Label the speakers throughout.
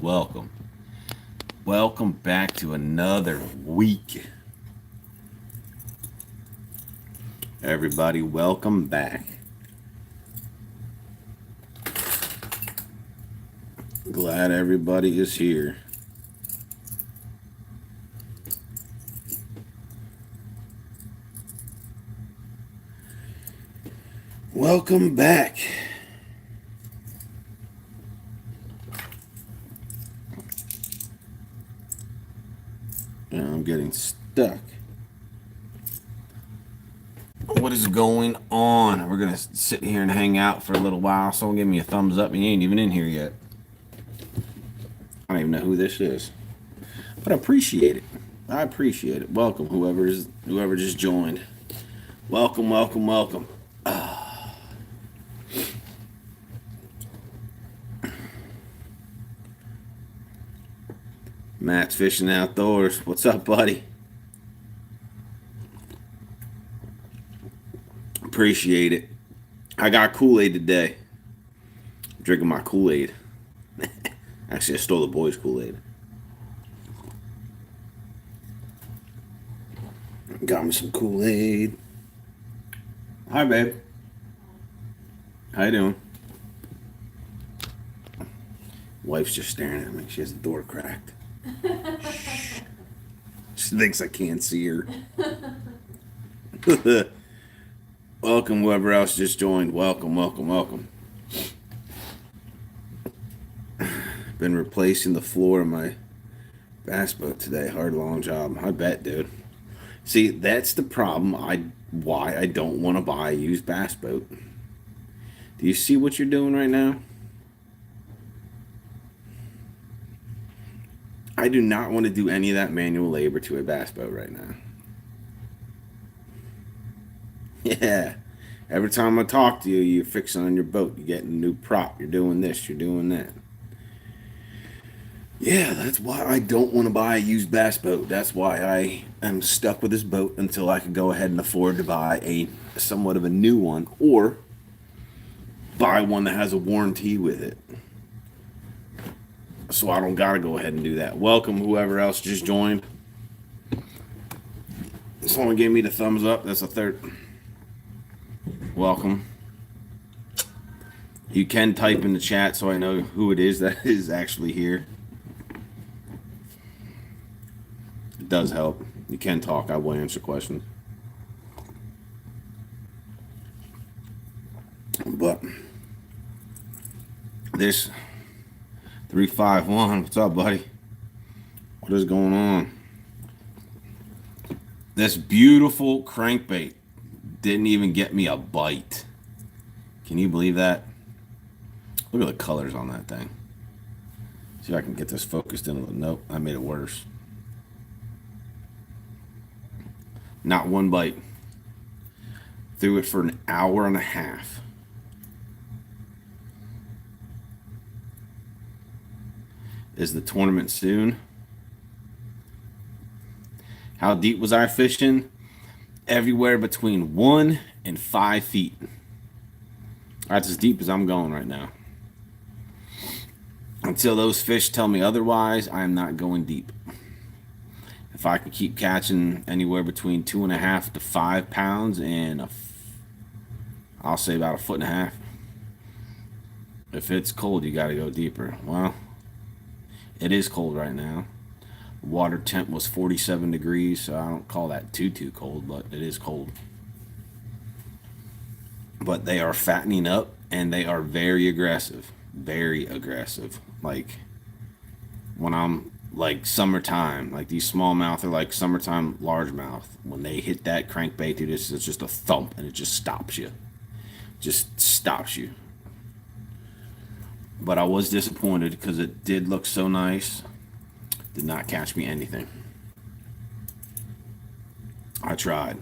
Speaker 1: Welcome. Welcome back to another week. Everybody, welcome back. Glad everybody is here. Welcome back. I'm getting stuck. What is going on? We're gonna sit here and hang out for a little while. Someone give me a thumbs up. You ain't even in here yet. I don't even know who this is, but I appreciate it. I appreciate it. Welcome, whoever just joined. Welcome, welcome, welcome. Matt's Fishing Outdoors. What's up, buddy? Appreciate it. I got Kool-Aid today. I'm drinking my Kool-Aid. Actually, I stole the boys' Kool-Aid. Got me some Kool-Aid. Hi, babe. How you doing? Wife's just staring at me. She has the door cracked. She thinks I can't see her. Welcome, whoever else just joined. Welcome, welcome, welcome. Been replacing the floor of my bass boat today. Hard, long job. I bet, dude. See, that's the problem. Why I don't want to buy a used bass boat. Do you see what you're doing right now? I do not want to do any of that manual labor to a bass boat right now. Yeah. Every time I talk to you, you're fixing on your boat. You're getting a new prop. You're doing this. You're doing that. Yeah, that's why I don't want to buy a used bass boat. That's why I am stuck with this boat until I can go ahead and afford to buy a somewhat of a new one or buy one that has a warranty with it. So I don't gotta go ahead and do that. Welcome, whoever else just joined. Someone gave me the thumbs up. That's a third. Welcome. You can type in the chat so I know who it is that is actually here. It does help. You can talk. I will answer questions. But this 351, what's up, buddy? What is going on? This beautiful crankbait didn't even get me a bite. Can you believe that? Look at the colors on that thing. See if I can get this focused in a little. Nope, I made it worse. Not one bite. Threw it for an hour and a half. Is the tournament soon? How deep was I fishing? Everywhere between 1 and 5 feet. That's as deep as I'm going right now. Until those fish tell me otherwise, I am not going deep. If I can keep catching anywhere between 2.5 to 5 pounds and I'll say about 1.5 feet. If it's cold, you got to go deeper. Well, it is cold right now. Water temp was 47 degrees, so I don't call that too cold, but it is cold. But they are fattening up, and they are very aggressive. Very aggressive. Like, when I'm, like, summertime, like these smallmouth are like summertime largemouth. When they hit that crankbait, dude, it's just a thump, and it just stops you. Just stops you. But I was disappointed because it did look so nice. Did not catch me anything. I tried.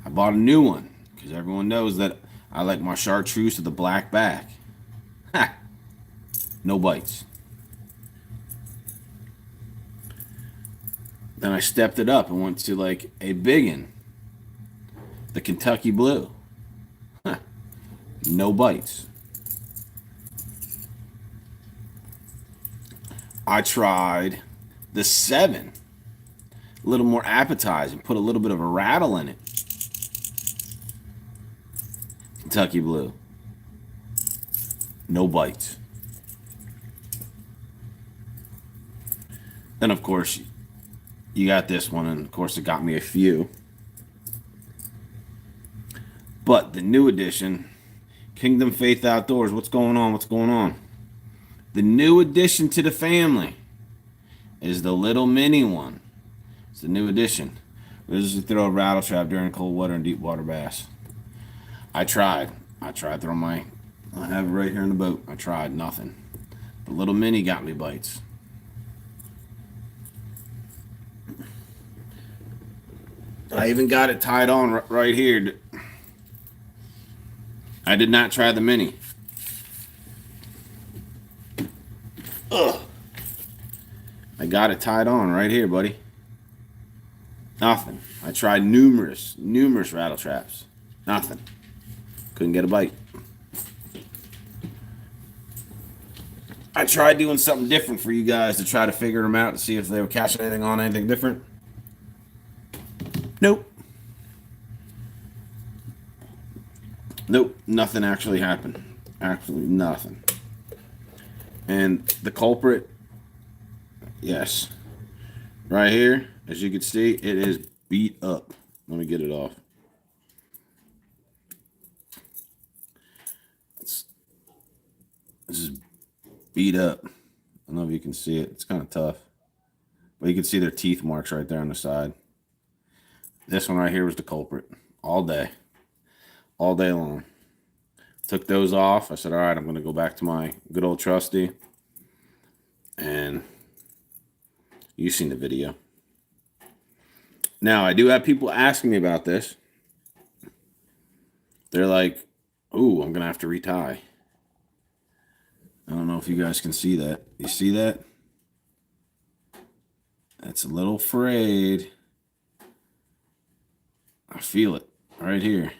Speaker 1: I bought a new one because everyone knows that I like my chartreuse with the black back. Ha! No bites. Then I stepped it up and went to like a biggin, the Kentucky Blue. Huh. No bites. I tried the 7. A little more appetizing. Put a little bit of a rattle in it. Kentucky Blue. No bites. Then, of course, you got this one, and of course, it got me a few. But the new edition, Kingdom Faith Outdoors. What's going on? What's going on? The new addition to the family is the little mini one. It's the new addition. This is to throw a rattle trap during cold water and deep water bass. I tried throwing my, I have it right here in the boat. I tried, nothing. The little mini got me bites. I even got it tied on right here. I did not try the mini. Ugh. I got it tied on right here, buddy. Nothing. I tried numerous rattle traps. Nothing. Couldn't get a bite. I tried doing something different for you guys to try to figure them out to see if they were catching anything on anything different. Nope. Nope. Nothing actually happened. Absolutely nothing. And the culprit, yes. Right here, as you can see, it is beat up. Let me get it off. This is beat up. I don't know if you can see it. It's kind of tough. But you can see their teeth marks right there on the side. This one right here was the culprit. All day. All day long. Took those off. I said, all right, I'm going to go back to my good old trusty. And you've seen the video. Now, I do have people asking me about this. They're like, ooh, I'm going to have to retie. I don't know if you guys can see that. You see that? That's a little frayed. I feel it right here.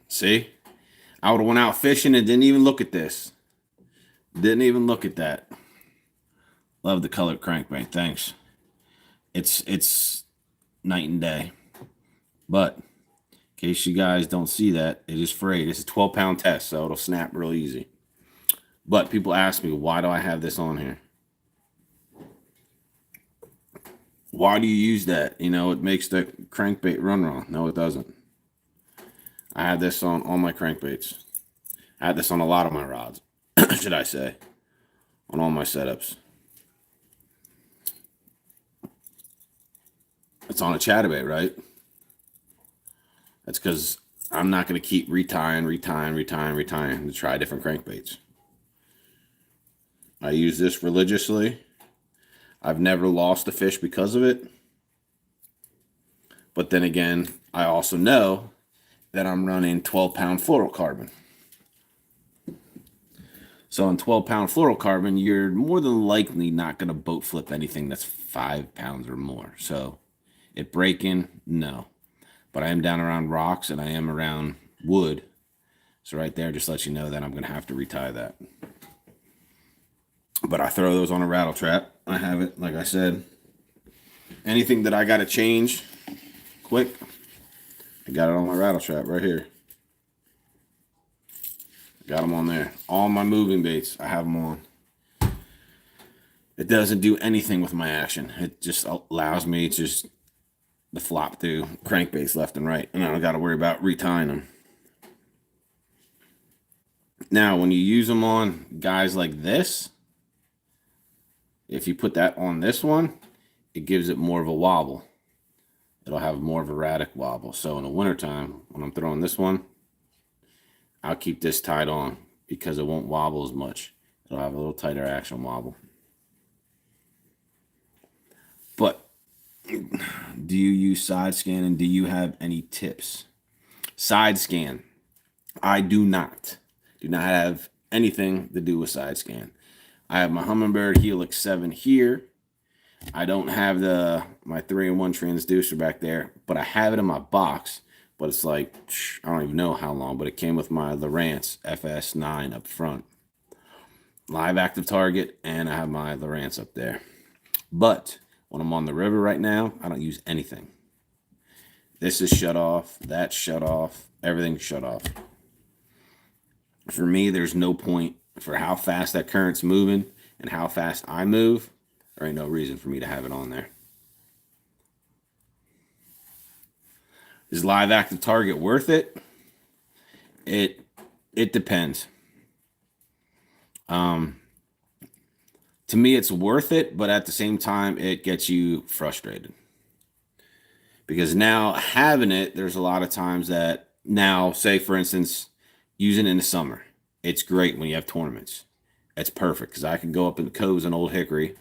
Speaker 1: See? I would have went out fishing and didn't even look at this. Didn't even look at that. Love the colored crankbait. Thanks. It's night and day. But in case you guys don't see that, it is frayed. It's a 12-pound test, so it'll snap real easy. But people ask me, why do I have this on here? Why do you use that? You know, it makes the crankbait run wrong. No, it doesn't. I had this on all my crankbaits. I had this on a lot of my rods, should I say, on all my setups. It's on a chatterbait, right? That's because I'm not going to keep retying to try different crankbaits. I use this religiously. I've never lost a fish because of it. But then again, I also know that I'm running 12-pound fluorocarbon. So in 12-pound fluorocarbon, you're more than likely not going to boat flip anything that's 5 pounds or more. So it breaking, no. But I am down around rocks and I am around wood. So right there just lets you know that I'm going to have to retie that. But I throw those on a rattle trap. I have it, like I said. Anything that I got to change quick, I got it on my rattle trap right here. Got them on there. All my moving baits, I have them on. It doesn't do anything with my action. It just allows me to flop through crankbaits left and right. And I don't got to worry about retying them. Now, when you use them on guys like this, if you put that on this one, it gives it more of a wobble. It'll have more of a erratic wobble. So in the wintertime, when I'm throwing this one, I'll keep this tied on because it won't wobble as much. It'll have a little tighter action wobble. But do you use side scan and do you have any tips? Side scan. I do not. Do not have anything to do with side scan. I have my Humminbird Helix 7 here. I don't have my 3-in-1 transducer back there, but I have it in my box. But it's like, I don't even know how long, but it came with my Lowrance FS9 up front. live active target, and I have my Lowrance up there. But when I'm on the river right now, I don't use anything. This is shut off, that's shut off, everything's shut off. For me, there's no point for how fast that current's moving and how fast I move. There ain't no reason for me to have it on there. Is live active target worth it? It depends. To me, it's worth it, but at the same time, it gets you frustrated. Because now having it, there's a lot of times that now, say for instance, using it in the summer, it's great when you have tournaments. It's perfect because I can go up in the coves in Old Hickory,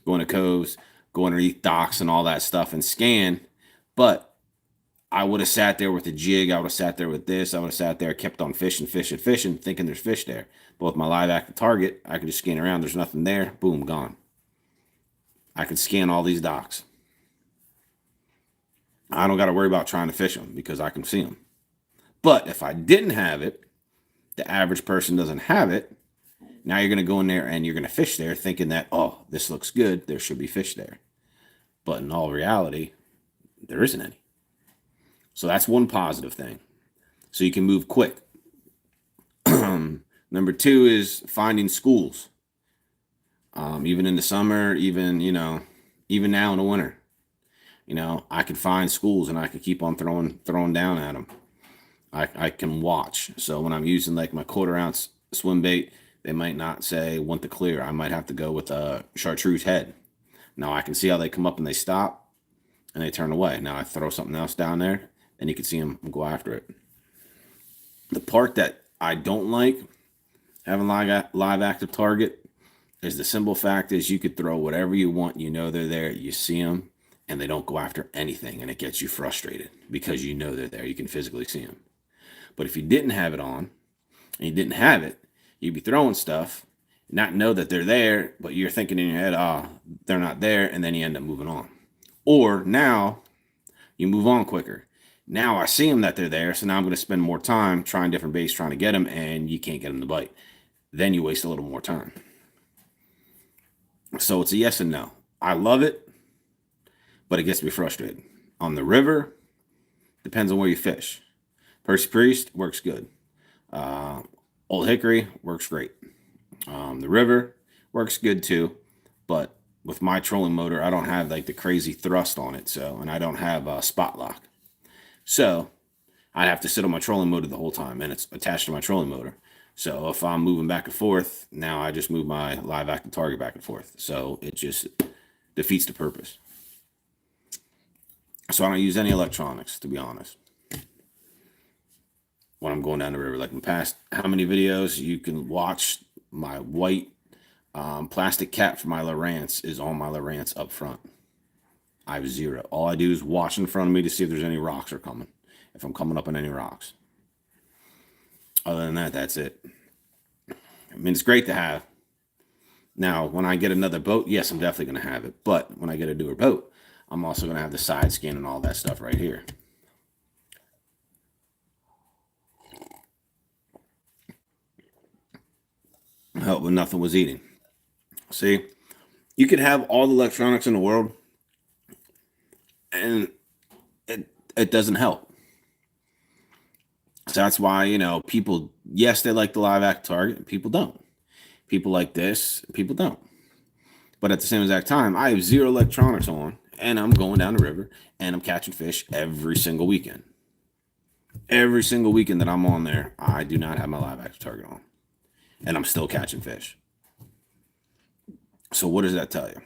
Speaker 1: go into coves, go underneath docks and all that stuff and scan. But I would have sat there with a jig. I would have sat there with this. I would have sat there, kept on fishing, thinking there's fish there. But with my live active target, I can just scan around. There's nothing there. Boom, gone. I can scan all these docks. I don't got to worry about trying to fish them because I can see them. But if I didn't have it, the average person doesn't have it. Now you're going to go in there and you're going to fish there thinking that, oh, this looks good. There should be fish there. But in all reality, there isn't any. So that's one positive thing. So you can move quick. Number two is finding schools. Even in the summer, even now in the winter. I can find schools and I can keep on throwing down at them. I can watch. So when I'm using like my 1/4 ounce swim bait, they might not say want to clear. I might have to go with a chartreuse head. Now I can see how they come up and they stop and they turn away. Now I throw something else down there and you can see them go after it. The part that I don't like having live active target is the simple fact is you could throw whatever you want. They're there. You see them and they don't go after anything. And it gets you frustrated because they're there. You can physically see them. But if you didn't have it on and you didn't have it, you'd be throwing stuff, not know that they're there, but you're thinking in your head, they're not there. And then you end up moving on. Or now you move on quicker. Now I see them that they're there. So now I'm going to spend more time trying different baits, trying to get them, and you can't get them to bite. Then you waste a little more time. So it's a yes and no. I love it, but it gets me frustrated. On the river, depends on where you fish. Percy Priest works good. Old Hickory works great. The river works good too, but with my trolling motor, I don't have like the crazy thrust on it. And I don't have a spot lock. So I have to sit on my trolling motor the whole time and it's attached to my trolling motor. So if I'm moving back and forth, now I just move my live active target back and forth. So it just defeats the purpose. So I don't use any electronics, to be honest, when I'm going down the river. Like in the past, how many videos you can watch my white plastic cap for my Lowrance is on my Lowrance up front. I have 0. All I do is watch in front of me to see if there's any rocks are coming, if I'm coming up on any rocks. Other than that, that's it. I mean, it's great to have. Now, when I get another boat, yes, I'm definitely going to have it. But when I get a newer boat, I'm also going to have the side scan and all that stuff right here. Oh, but nothing was eating. See, you could have all the electronics in the world, and it doesn't help. So that's why, people, yes, they like the live act target. People don't. People like this. People don't. But at the same exact time, I have 0 electronics on, and I'm going down the river, and I'm catching fish every single weekend. Every single weekend that I'm on there, I do not have my live act target on, and I'm still catching fish. So what does that tell you?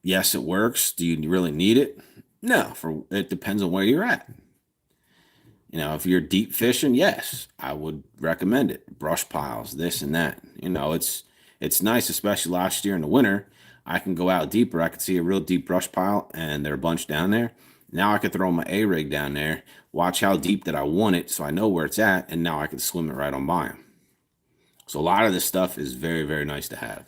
Speaker 1: Yes, it works. Do you really need it? No, it depends on where you're at. If you're deep fishing, yes, I would recommend it. Brush piles, this and that. It's nice, especially last year in the winter. I can go out deeper. I could see a real deep brush pile, and they're a bunch down there. Now I could throw my A-rig down there, watch how deep that I want it, so I know where it's at, and now I can swim it right on by them. So a lot of this stuff is very, very nice to have.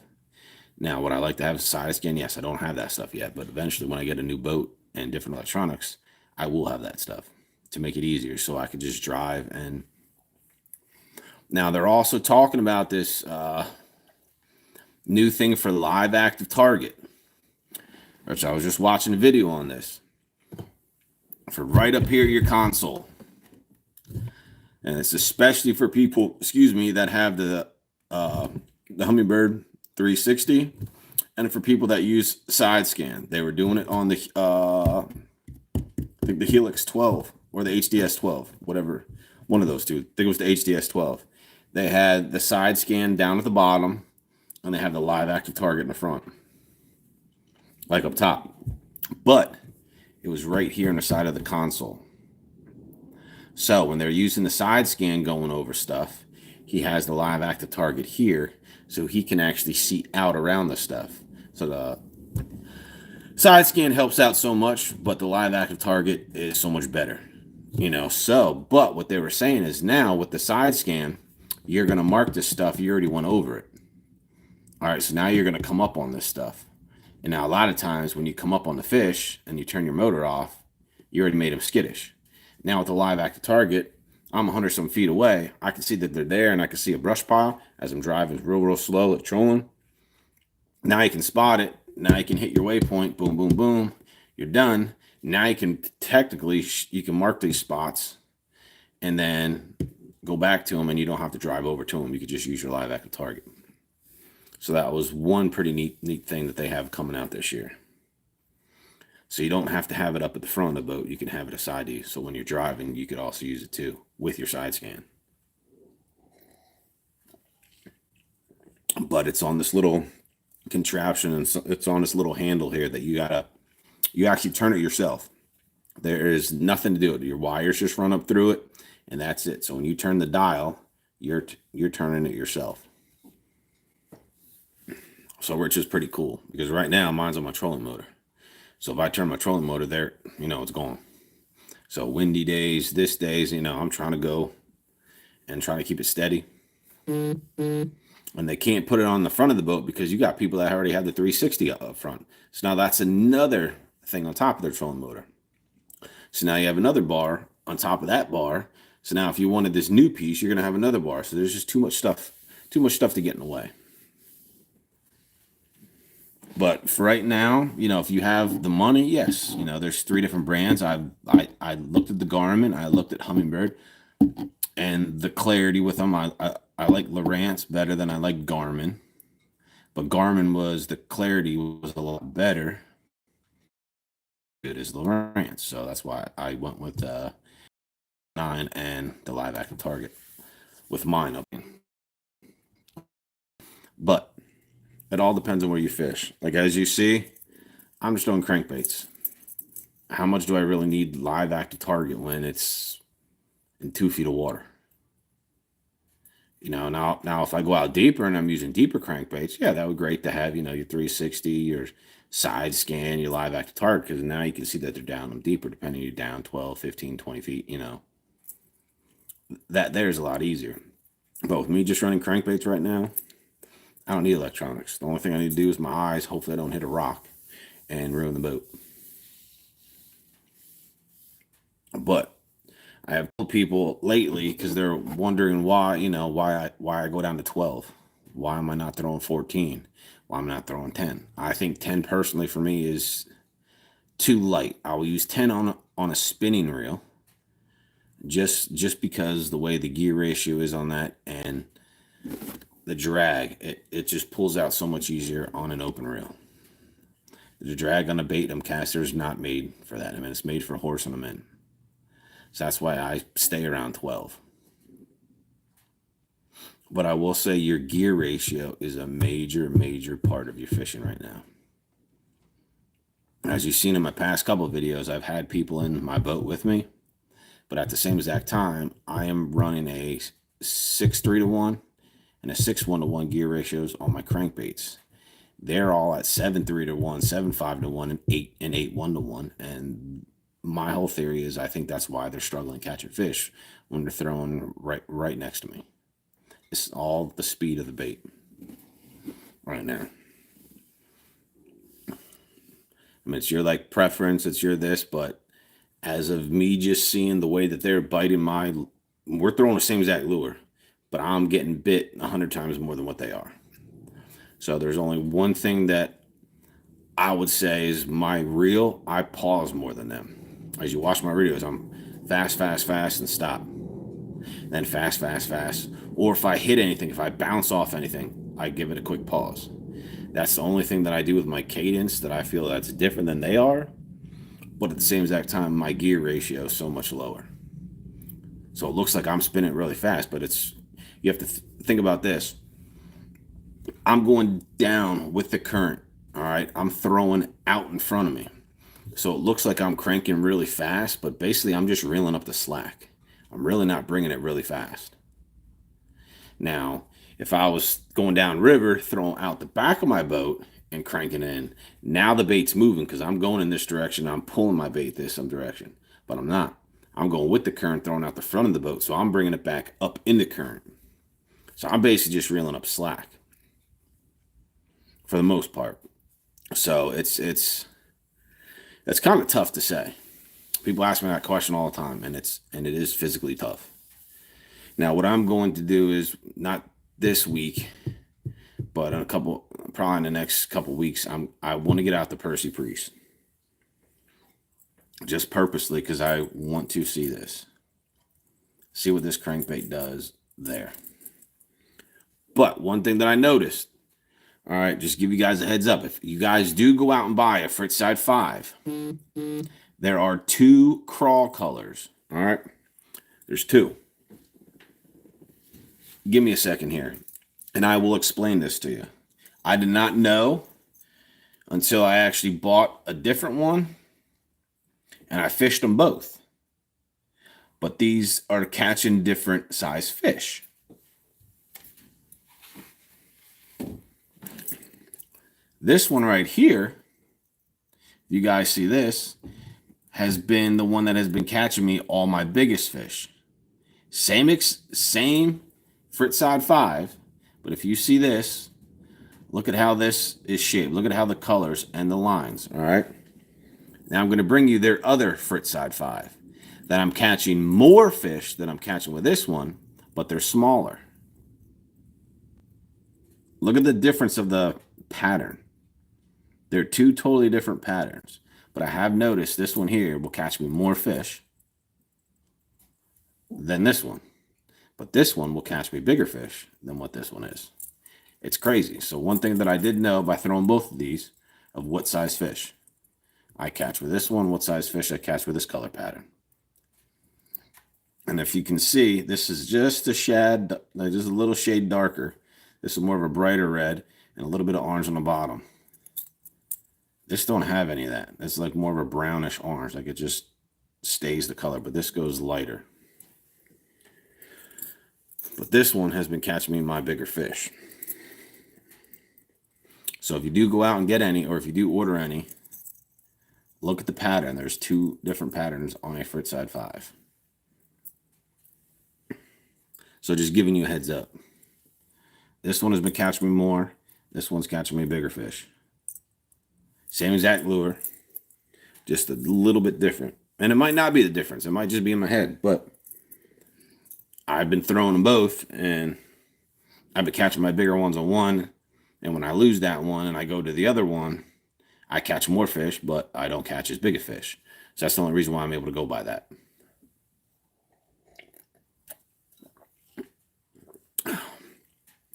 Speaker 1: Now, would I like to have a side scan? Yes, I don't have that stuff yet, but eventually when I get a new boat and different electronics, I will have that stuff to make it easier so I could just drive and Now they're also talking about this new thing for live active target, which I was just watching a video on this, for right up here your console. And it's especially for people, excuse me, that have the Humminbird 360, and for people that use side scan. They were doing it on the I think the Helix 12 or the HDS 12, whatever, one of those two. I think it was the HDS 12. They had the side scan down at the bottom, and they have the live active target in the front, like up top. But it was right here on the side of the console. So when they're using the side scan going over stuff, he has the live active target here, so he can actually see out around the stuff. So the side scan helps out so much, but the live active target is so much better. So, but what they were saying is now with the side scan, you're going to mark this stuff. You already went over it. All right, so now you're going to come up on this stuff. And now a lot of times when you come up on the fish and you turn your motor off, you already made them skittish. Now with the live active target, I'm 100 some feet away. I can see that they're there, and I can see a brush pile as I'm driving real slow at trolling. Now you can spot it. Now you can hit your waypoint. Boom, boom, boom. You're done. Now you can technically, you can mark these spots and then go back to them, and you don't have to drive over to them. You could just use your live active target. So that was one pretty neat thing that they have coming out this year. So you don't have to have it up at the front of the boat. You can have it aside you. So when you're driving, you could also use it too with your side scan. But it's on this little contraption, and it's on this little handle here that you actually turn it yourself. There is nothing to do with it. Your wires just run up through it, and that's it. So when you turn the dial, you're turning it yourself. So which is pretty cool, because right now mine's on my trolling motor. So if I turn my trolling motor there, it's gone. So windy days, this days, I'm trying to go and try to keep it steady. And they can't put it on the front of the boat because you got people that already have the 360 up front. So now that's another thing on top of their trolling motor. So now you have another bar on top of that bar. So now if you wanted this new piece, you're going to have another bar. So there's just too much stuff to get in the way. But for right now, if you have the money, yes, there's 3 different brands. I looked at the Garmin, I looked at Humminbird, and the clarity with them. I like Lowrance better than I like Garmin, but the clarity was a lot better. Good as Lowrance, so that's why I went with 9 and the live active target with mine up. But it all depends on where you fish. Like as you see, I'm just doing crankbaits. How much do I really need live active target when it's in 2 feet of water? Now if I go out deeper and I'm using deeper crankbaits, yeah, that would be great to have, your 360, your side scan, your live active target, because now you can see that they're down them deeper, depending you're down 12, 15, 20 feet, That there's a lot easier. But with me just running crankbaits right now, I don't need electronics. The only thing I need to do is my eyes. Hopefully I don't hit a rock and ruin the boat. But I have told people lately, because they're wondering why, why I go down to 12. Why am I not throwing 14? Why am I not throwing 10? I think 10 personally for me is too light. I will use 10 on a spinning reel, just because the way the gear ratio is on that, and the drag, it just pulls out so much easier on an open reel. The drag on a bait caster is not made for that. It's made for horsing them in. So that's why I stay around 12. But I will say your gear ratio is a major part of your fishing right now. As you've seen in my past couple of videos, I've had people in my boat with me, but at the same exact time, I am running a 6-3 to 1 and a 6-1 to 1 gear ratios on my crankbaits. They're all at 7-3 to 1, 7-5 to 1, and 8-1 to 1. And my whole theory is I think that's why they're struggling catching fish when they're throwing right next to me. It's all the speed of the bait right now. It's your preference, it's your this, but as of me just seeing the way that they're biting we're throwing the same exact lure, but I'm getting bit 100 times more than what they are. So there's only one thing that I would say is my reel. I pause more than them. As you watch my videos, I'm fast, fast, fast, and stop. Then fast, fast, fast. Or if I hit anything, if I bounce off anything, I give it a quick pause. That's the only thing that I do with my cadence that I feel that's different than they are. But at the same exact time, my gear ratio is so much lower. So it looks like I'm spinning really fast, but you have to think about this. I'm going down with the current. All right. I'm throwing out in front of me. So it looks like I'm cranking really fast, but basically I'm just reeling up the slack. I'm really not bringing it really fast. Now, if I was going down river, throwing out the back of my boat and cranking in, now the bait's moving because I'm going in this direction. I'm pulling my bait this some direction, but I'm not. I'm going with the current, throwing out the front of the boat. So I'm bringing it back up in the current. So I'm basically just reeling up slack for the most part. So it's kind of tough to say. People ask me that question all the time, and it is physically tough. Now, what I'm going to do is not this week, but in probably in the next couple weeks, I want to get out the Percy Priest, just purposely because I want to see this, see what this crankbait does there. But one thing that I noticed, all right, just give you guys a heads up. If you guys do go out and buy a Fritz Side 5, there are 2 crawl colors. All right, there's 2. Give me a second here, and I will explain this to you. I did not know until I actually bought a different one, and I fished them both. But these are catching different size fish. This one right here, you guys see this, has been the one that has been catching me all my biggest fish. Same Fritz Side 5, but if you see this, look at how this is shaped. Look at how the colors and the lines, all right? Now I'm going to bring you their other Fritz Side 5 that I'm catching more fish than I'm catching with this one, but they're smaller. Look at the difference of the pattern. They're 2 totally different patterns, but I have noticed this one here will catch me more fish than this one. But this one will catch me bigger fish than what this one is. It's crazy. So one thing that I did know by throwing both of these, of what size fish I catch with this one, what size fish I catch with this color pattern. And if you can see, this is just a shade, just a little shade darker. This is more of a brighter red and a little bit of orange on the bottom. This don't have any of that. It's like more of a brownish orange. Like it just stays the color, but this goes lighter. But this one has been catching me my bigger fish. So if you do go out and get any, or if you do order any, look at the pattern. There's 2 different patterns on a Fritz Side 5. So just giving you a heads up. This one has been catching me more. This one's catching me bigger fish. Same exact lure, just a little bit different. And it might not be the difference. It might just be in my head, but I've been throwing them both, and I've been catching my bigger ones on one. And when I lose that one and I go to the other one, I catch more fish, but I don't catch as big a fish. So that's the only reason why I'm able to go by that.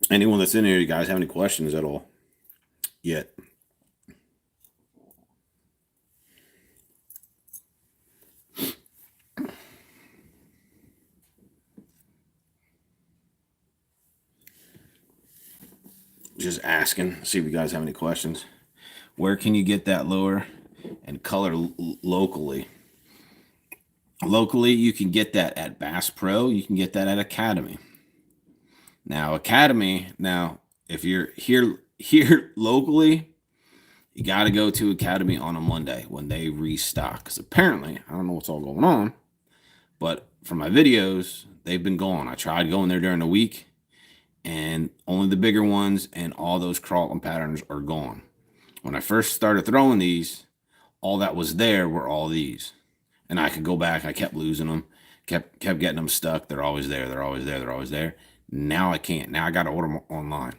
Speaker 1: Anyone that's in here, you guys have any questions at all yet? Just asking, see if you guys have any questions. Where can you get that lure and color locally? Locally, you can get that at Bass Pro. You can get that at Academy. Now, Academy, if you're here locally, you got to go to Academy on a Monday when they restock. Because apparently, I don't know what's all going on, but from my videos, they've been gone. I tried going there during the week, and only the bigger ones and all those crawling patterns are gone. When I first started throwing these, all that was there were all these. And I could go back. I kept losing them, kept getting them stuck. They're always there. They're always there. They're always there. Now I can't. Now I got to order them online.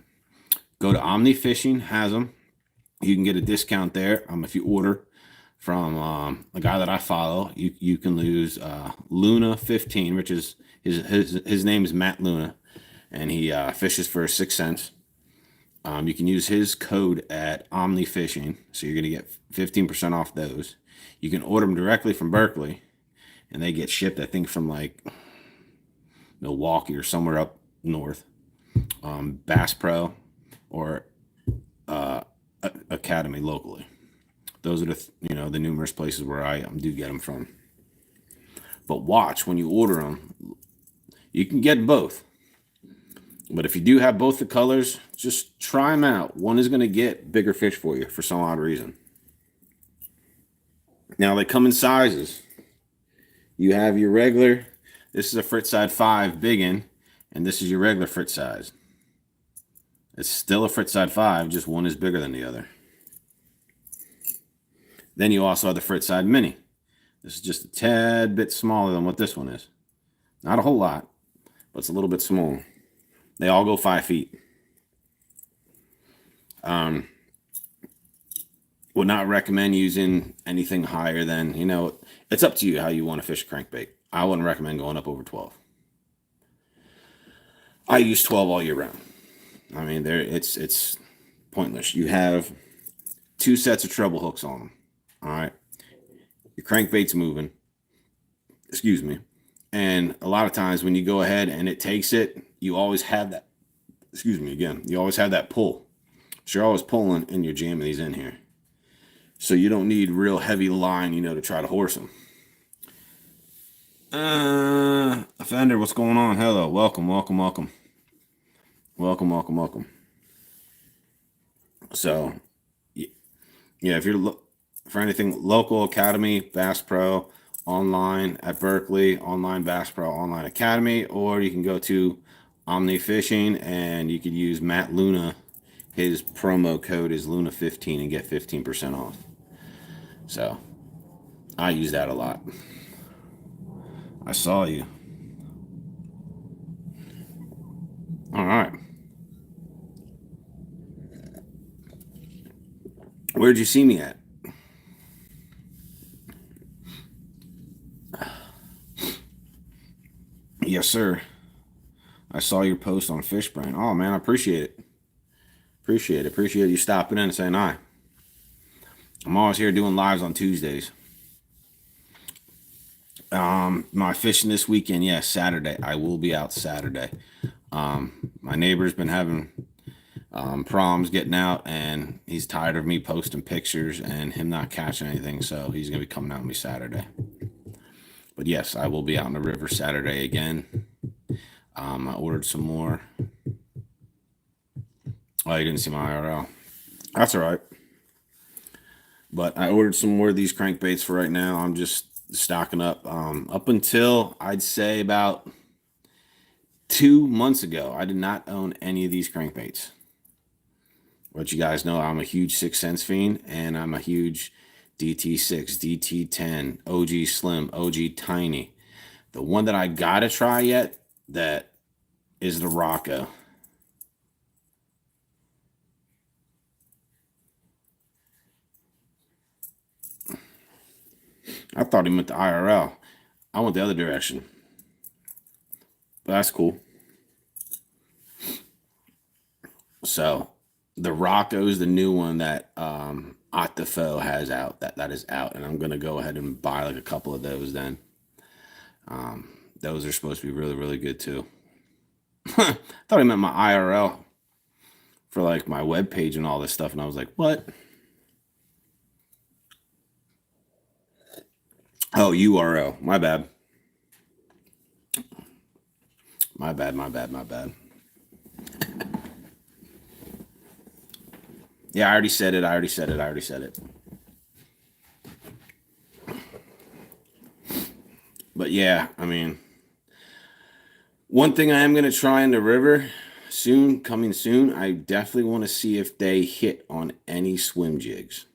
Speaker 1: Go to Omni Fishing, has them. You can get a discount there. If you order from a guy that I follow, you can lose Luna 15, which is his name is Matt Luna, and he fishes for 6 cents. You can use his code at Omni Fishing, so you're gonna get 15% off those. You can order them directly from Berkeley, and they get shipped, I think, from like Milwaukee or somewhere up north. Bass Pro or Academy locally. Those are the numerous places where I do get them from. But watch when you order them, you can get both. But if you do have both the colors, just try them out. One is going to get bigger fish for you for some odd reason. Now they come in sizes. You have your regular. This is a Fritz side 5 biggin, and this is your regular Fritz size. It's still a Fritz side 5, just one is bigger than the other. Then you also have the Fritz side mini. This is just a tad bit smaller than what this one is. Not a whole lot, but it's a little bit small. They all go 5 feet. Would not recommend using anything higher than, it's up to you how you want to fish a crankbait. I wouldn't recommend going up over 12. I use 12 all year round. I mean, it's pointless. You have 2 sets of treble hooks on them. All right. Your crankbait's moving. Excuse me. And a lot of times when you go ahead and it takes it, you always have that. Excuse me again. You always have that pull. So you're always pulling and you're jamming these in here. So you don't need real heavy line, to try to horse them. Offender, what's going on? Hello. Welcome. So, yeah, if you're for anything local, Academy, Bass Pro, online at Berkeley, online Bass Pro, online Academy, or you can go to Omni Fishing and you could use Matt Luna. His promo code is Luna15 and get 15% off. So, I use that a lot. I saw you. All right. Where'd you see me at? Yes, sir. I saw your post on Fishbrain. Oh, man, I appreciate it. Appreciate you stopping in and saying hi. I'm always here doing lives on Tuesdays. My fishing this weekend, yes, Saturday. I will be out Saturday. My neighbor's been having problems getting out, and he's tired of me posting pictures and him not catching anything, so he's going to be coming out with me Saturday. But yes, I will be out in the river Saturday again. I ordered some more. Oh, you didn't see my IRL. That's all right. But I ordered some more of these crankbaits for right now. I'm just stocking up. Up until I'd say about 2 months ago, I did not own any of these crankbaits. But you guys know I'm a huge 6 cents fiend, and I'm a huge DT6, DT10, OG Slim, OG Tiny. The one that I gotta try yet that is the Rocco. I thought he meant the IRL. I went the other direction. But that's cool. So the Rocco is the new one that Octafo has out. That is out, and I'm gonna go ahead and buy like a couple of those then. Those are supposed to be really, really good too. I thought he meant my IRL for like my web page and all this stuff, and I was like, what? Oh, URL. My bad. My bad. Yeah, I already said it. But yeah, I mean, one thing I am going to try in the river coming soon, I definitely want to see if they hit on any swim jigs.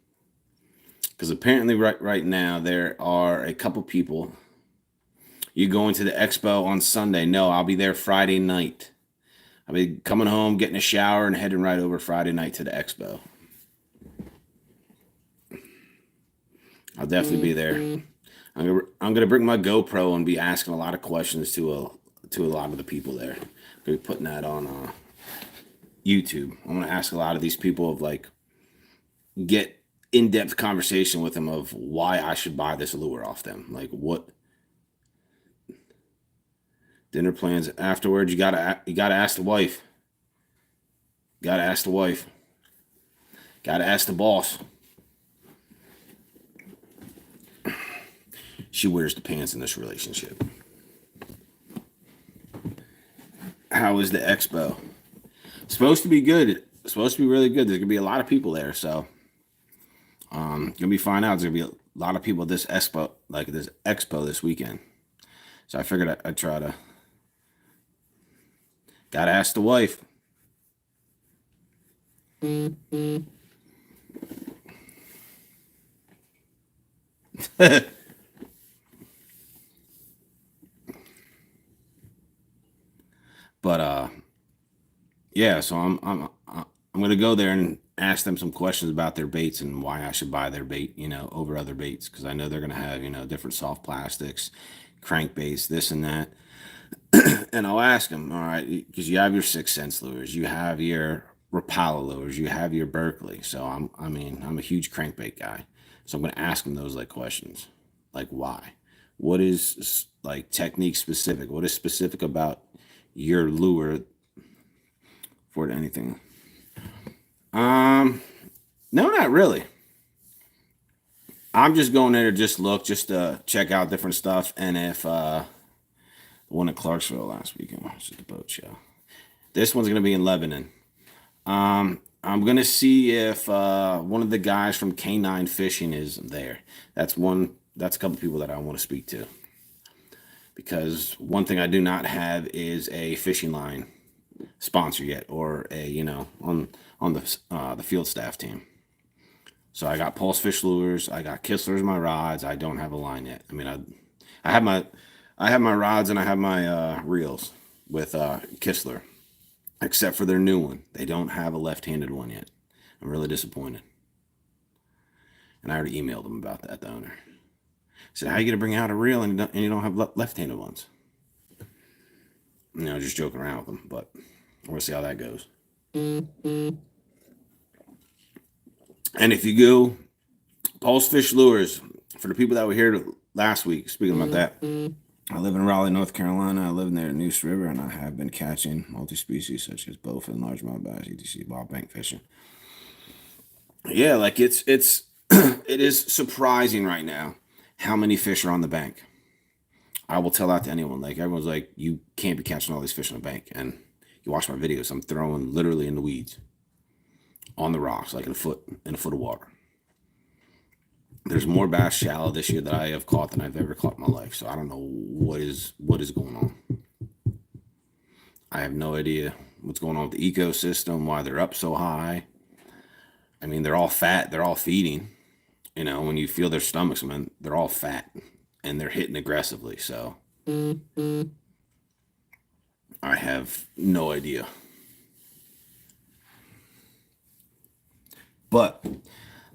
Speaker 1: Because apparently right now there are a couple people. You going to the expo on Sunday? No, I'll be there Friday night. I'll be coming home, getting a shower, and heading right over Friday night to the expo. I'll definitely be there. I'm gonna bring my GoPro and be asking a lot of questions to a lot of the people there. I'm gonna be putting that on YouTube. I'm gonna ask a lot of these people of like get in-depth conversation with them of why I should buy this lure off them. Like what dinner plans afterwards. You gotta ask the wife. Gotta ask the wife. Gotta ask the boss. She wears the pants in this relationship. How is the expo? It's supposed to be good. It's supposed to be really good. There's gonna be a lot of people there, so gonna be fine out. There's gonna be a lot of people at this expo this weekend. So I figured I'd try to. Gotta ask the wife. But yeah, so I'm gonna go there and ask them some questions about their baits and why I should buy their bait, over other baits, because I know they're gonna have different soft plastics, crankbaits, this and that. And I'll ask them, all right, because you have your 6 Sense lures, you have your Rapala lures, you have your Berkeley. So I'm a huge crankbait guy, so I'm gonna ask them those like questions, like why, what is like technique specific, what is specific about your lure for anything. No, not really. I'm just going there to just to check out different stuff. And if the one at Clarksville last weekend, which is the boat show, this one's gonna be in Lebanon. I'm gonna see if one of the guys from K9 Fishing is there. That's a couple people that I want to speak to, because one thing I do not have is a fishing line sponsor yet, or on the field staff team. So I got Pulse Fish lures, I got Kisslers, my rods. I don't have a line yet. I mean, I have my rods and I have my reels with Kistler, except for their new one. They don't have a left-handed one yet. I'm really disappointed. And I already emailed them about that, the owner. I said, how are you going to bring out a reel and you don't have left-handed ones? Just joking around with them, but we'll see how that goes. And if you go Pulse Fish Lures, for the people that were here last week, speaking about that, I live in Raleigh, North Carolina. I live in the Neuse River, and I have been catching multi-species such as bowfin, largemouth bass, ETC, ball bank fishing. Yeah, like it's it is surprising right now how many fish are on the bank. I will tell that to anyone. Like everyone's like, you can't be catching all these fish on the bank. And you watch my videos, I'm throwing literally in the weeds, on the rocks, like in a foot of water. There's more bass shallow this year that I have caught than I've ever caught in my life. So I don't know what is going on. I have no idea what's going on with the ecosystem, why they're up so high. I mean, they're all fat, they're all feeding. When you feel their stomachs, man, they're all fat and they're hitting aggressively. So I have no idea. But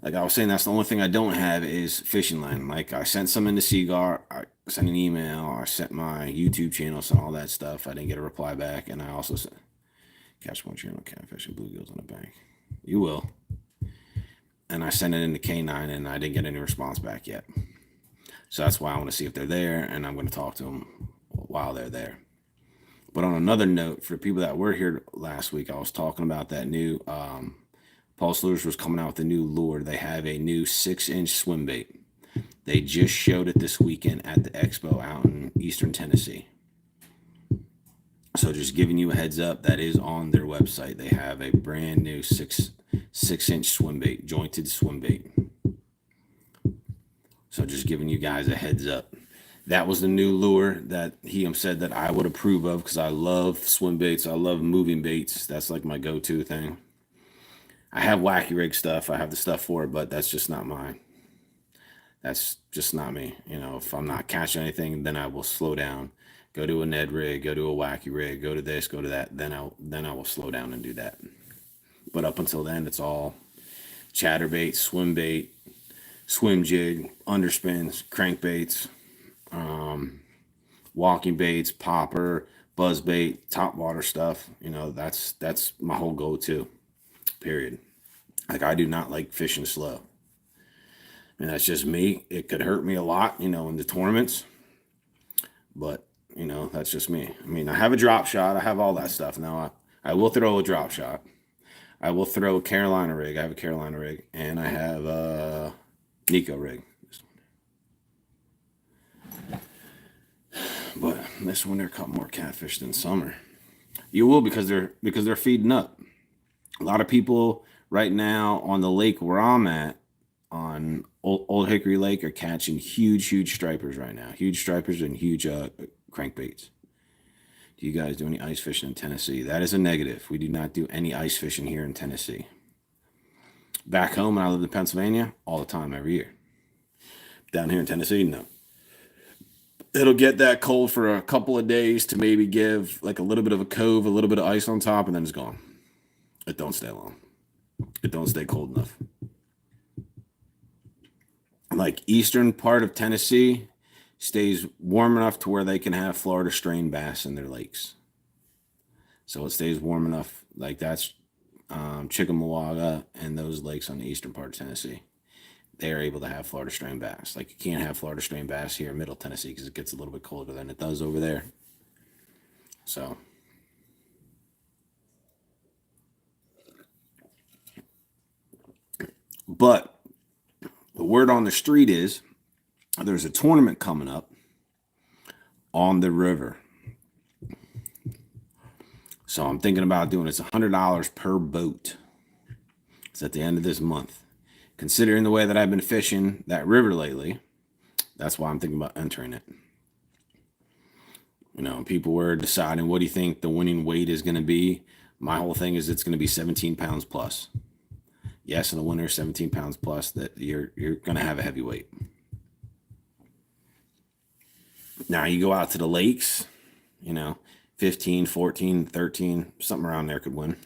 Speaker 1: like I was saying, that's the only thing I don't have is fishing line. Like I sent some into Seagar, I sent an email, I sent my YouTube channel, sent all that stuff. I didn't get a reply back. And I also sent catch one channel, catfish and bluegills on the bank. You will. And I sent it into K9 and I didn't get any response back yet. So that's why I want to see if they're there, and I'm going to talk to them while they're there. But on another note, for people that were here last week, I was talking about that new Pulse Lures was coming out with a new lure. They have a new 6-inch swim bait. They just showed it this weekend at the expo out in Eastern Tennessee. So just giving you a heads up, that is on their website. They have a brand new 6-inch swim bait, jointed swim bait. So just giving you guys a heads up. That was the new lure that he said that I would approve of, because I love swim baits. I love moving baits. That's like my go-to thing. I have wacky rig stuff. I have the stuff for it, but that's just not mine. That's just not me. If I'm not catching anything, then I will slow down go to a Ned rig, go to a wacky rig, go to this, go to that. Then I will slow down and do that. But up until then, it's all chatterbait, swim bait, swim jig, underspins, crankbaits, walking baits, popper, buzz bait, top water stuff. You know, that's my whole go-to. Period. Like, I do not like fishing slow. And that's just me. It could hurt me a lot, you know, in the tournaments. But, you know, that's just me. I mean, I have a drop shot. I have all that stuff. Now, I will throw a drop shot. I will throw a Carolina rig. I have a Carolina rig. And I have a Nico rig. But this winter caught more catfish than summer. You will, because they're feeding up. A lot of people right now on the lake where I'm at, on Old Hickory Lake, are catching huge stripers right now. Huge stripers and huge crankbaits. Do you guys do any ice fishing in Tennessee? That is a negative. We do not do any ice fishing here in Tennessee. Back home when I lived in Pennsylvania, all the time, every year. Down here in Tennessee, no. It'll get that cold for a couple of days to maybe give like a little bit of a cove, a little bit of ice on top, and then it's gone. It don't stay long. It don't stay cold enough. Like, eastern part of Tennessee stays warm enough to where they can have Florida strain bass in their lakes. So it stays warm enough. Like, that's Chickamauga and those lakes on the eastern part of Tennessee. They're able to have Florida strain bass. Like, you can't have Florida strain bass here in Middle Tennessee because it gets a little bit colder than it does over there. So, but the word on the street is there's a tournament coming up on the river. So I'm thinking about doing it's $100 per boat. It's at the end of this month. Considering the way that I've been fishing that river lately, that's why I'm thinking about entering it. You know, people were deciding, what do you think the winning weight is going to be? My whole thing is it's going to be 17 pounds plus. Yes, in the winter, 17 pounds plus, that you're going to have a heavyweight. Now, you go out to the lakes, you know, 15, 14, 13, something around there could win.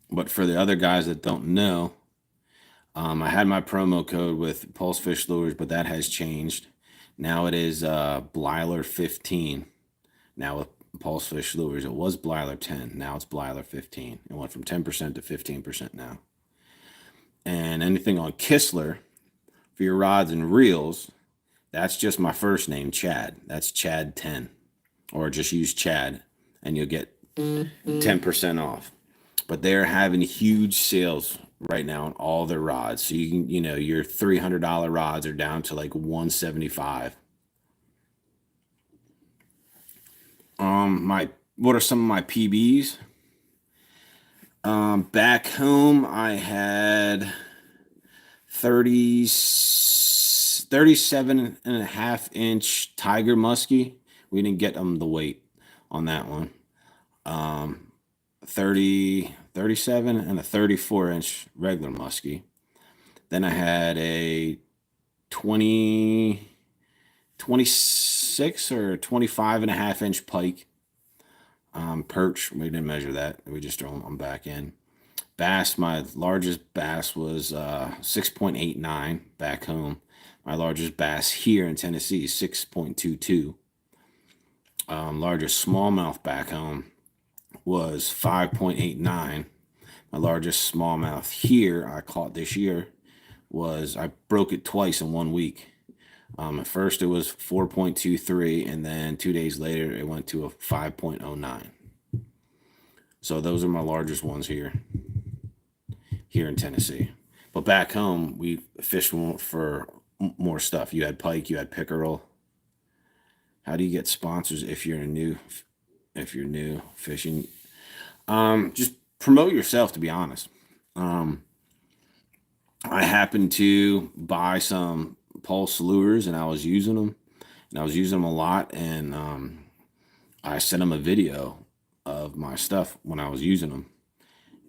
Speaker 1: But for the other guys that don't know, I had my promo code with Pulse Fish Lures, but that has changed. Now it is Blyler 15. Now with Pulse Fish Lures, it was Blyler 10. Now it's Blyler 15. It went from 10% to 15% now. And anything on Kistler for your rods and reels, that's just my first name, Chad. That's Chad 10. Or just use Chad and you'll get 10% off. But they're having huge sales right now on all their rods. So you can, you know, your $300 rods are down to like $175. What are some of my PBs? Back home I had 37.5-inch Tiger Muskie. We didn't get them the weight on that one. 37 and a 34-inch regular muskie. Then I had a 26 or 25.5-inch pike. Perch, we didn't measure that. We just throw them back in. Bass, my largest bass was 6.89 back home. My largest bass here in Tennessee is 6.22. Largest smallmouth back home was 5.89. My largest smallmouth here I caught this year was, I broke it twice in 1 week. At first it was 4.23, and then 2 days later it went to a 5.09. So those are my largest ones here in Tennessee. But back home we fished for more stuff. You had pike, you had pickerel. How do you get sponsors if you're new fishing? Just promote yourself, to be honest. I happened to buy some Pulse lures and I was using them a lot. And I sent them a video of my stuff when I was using them.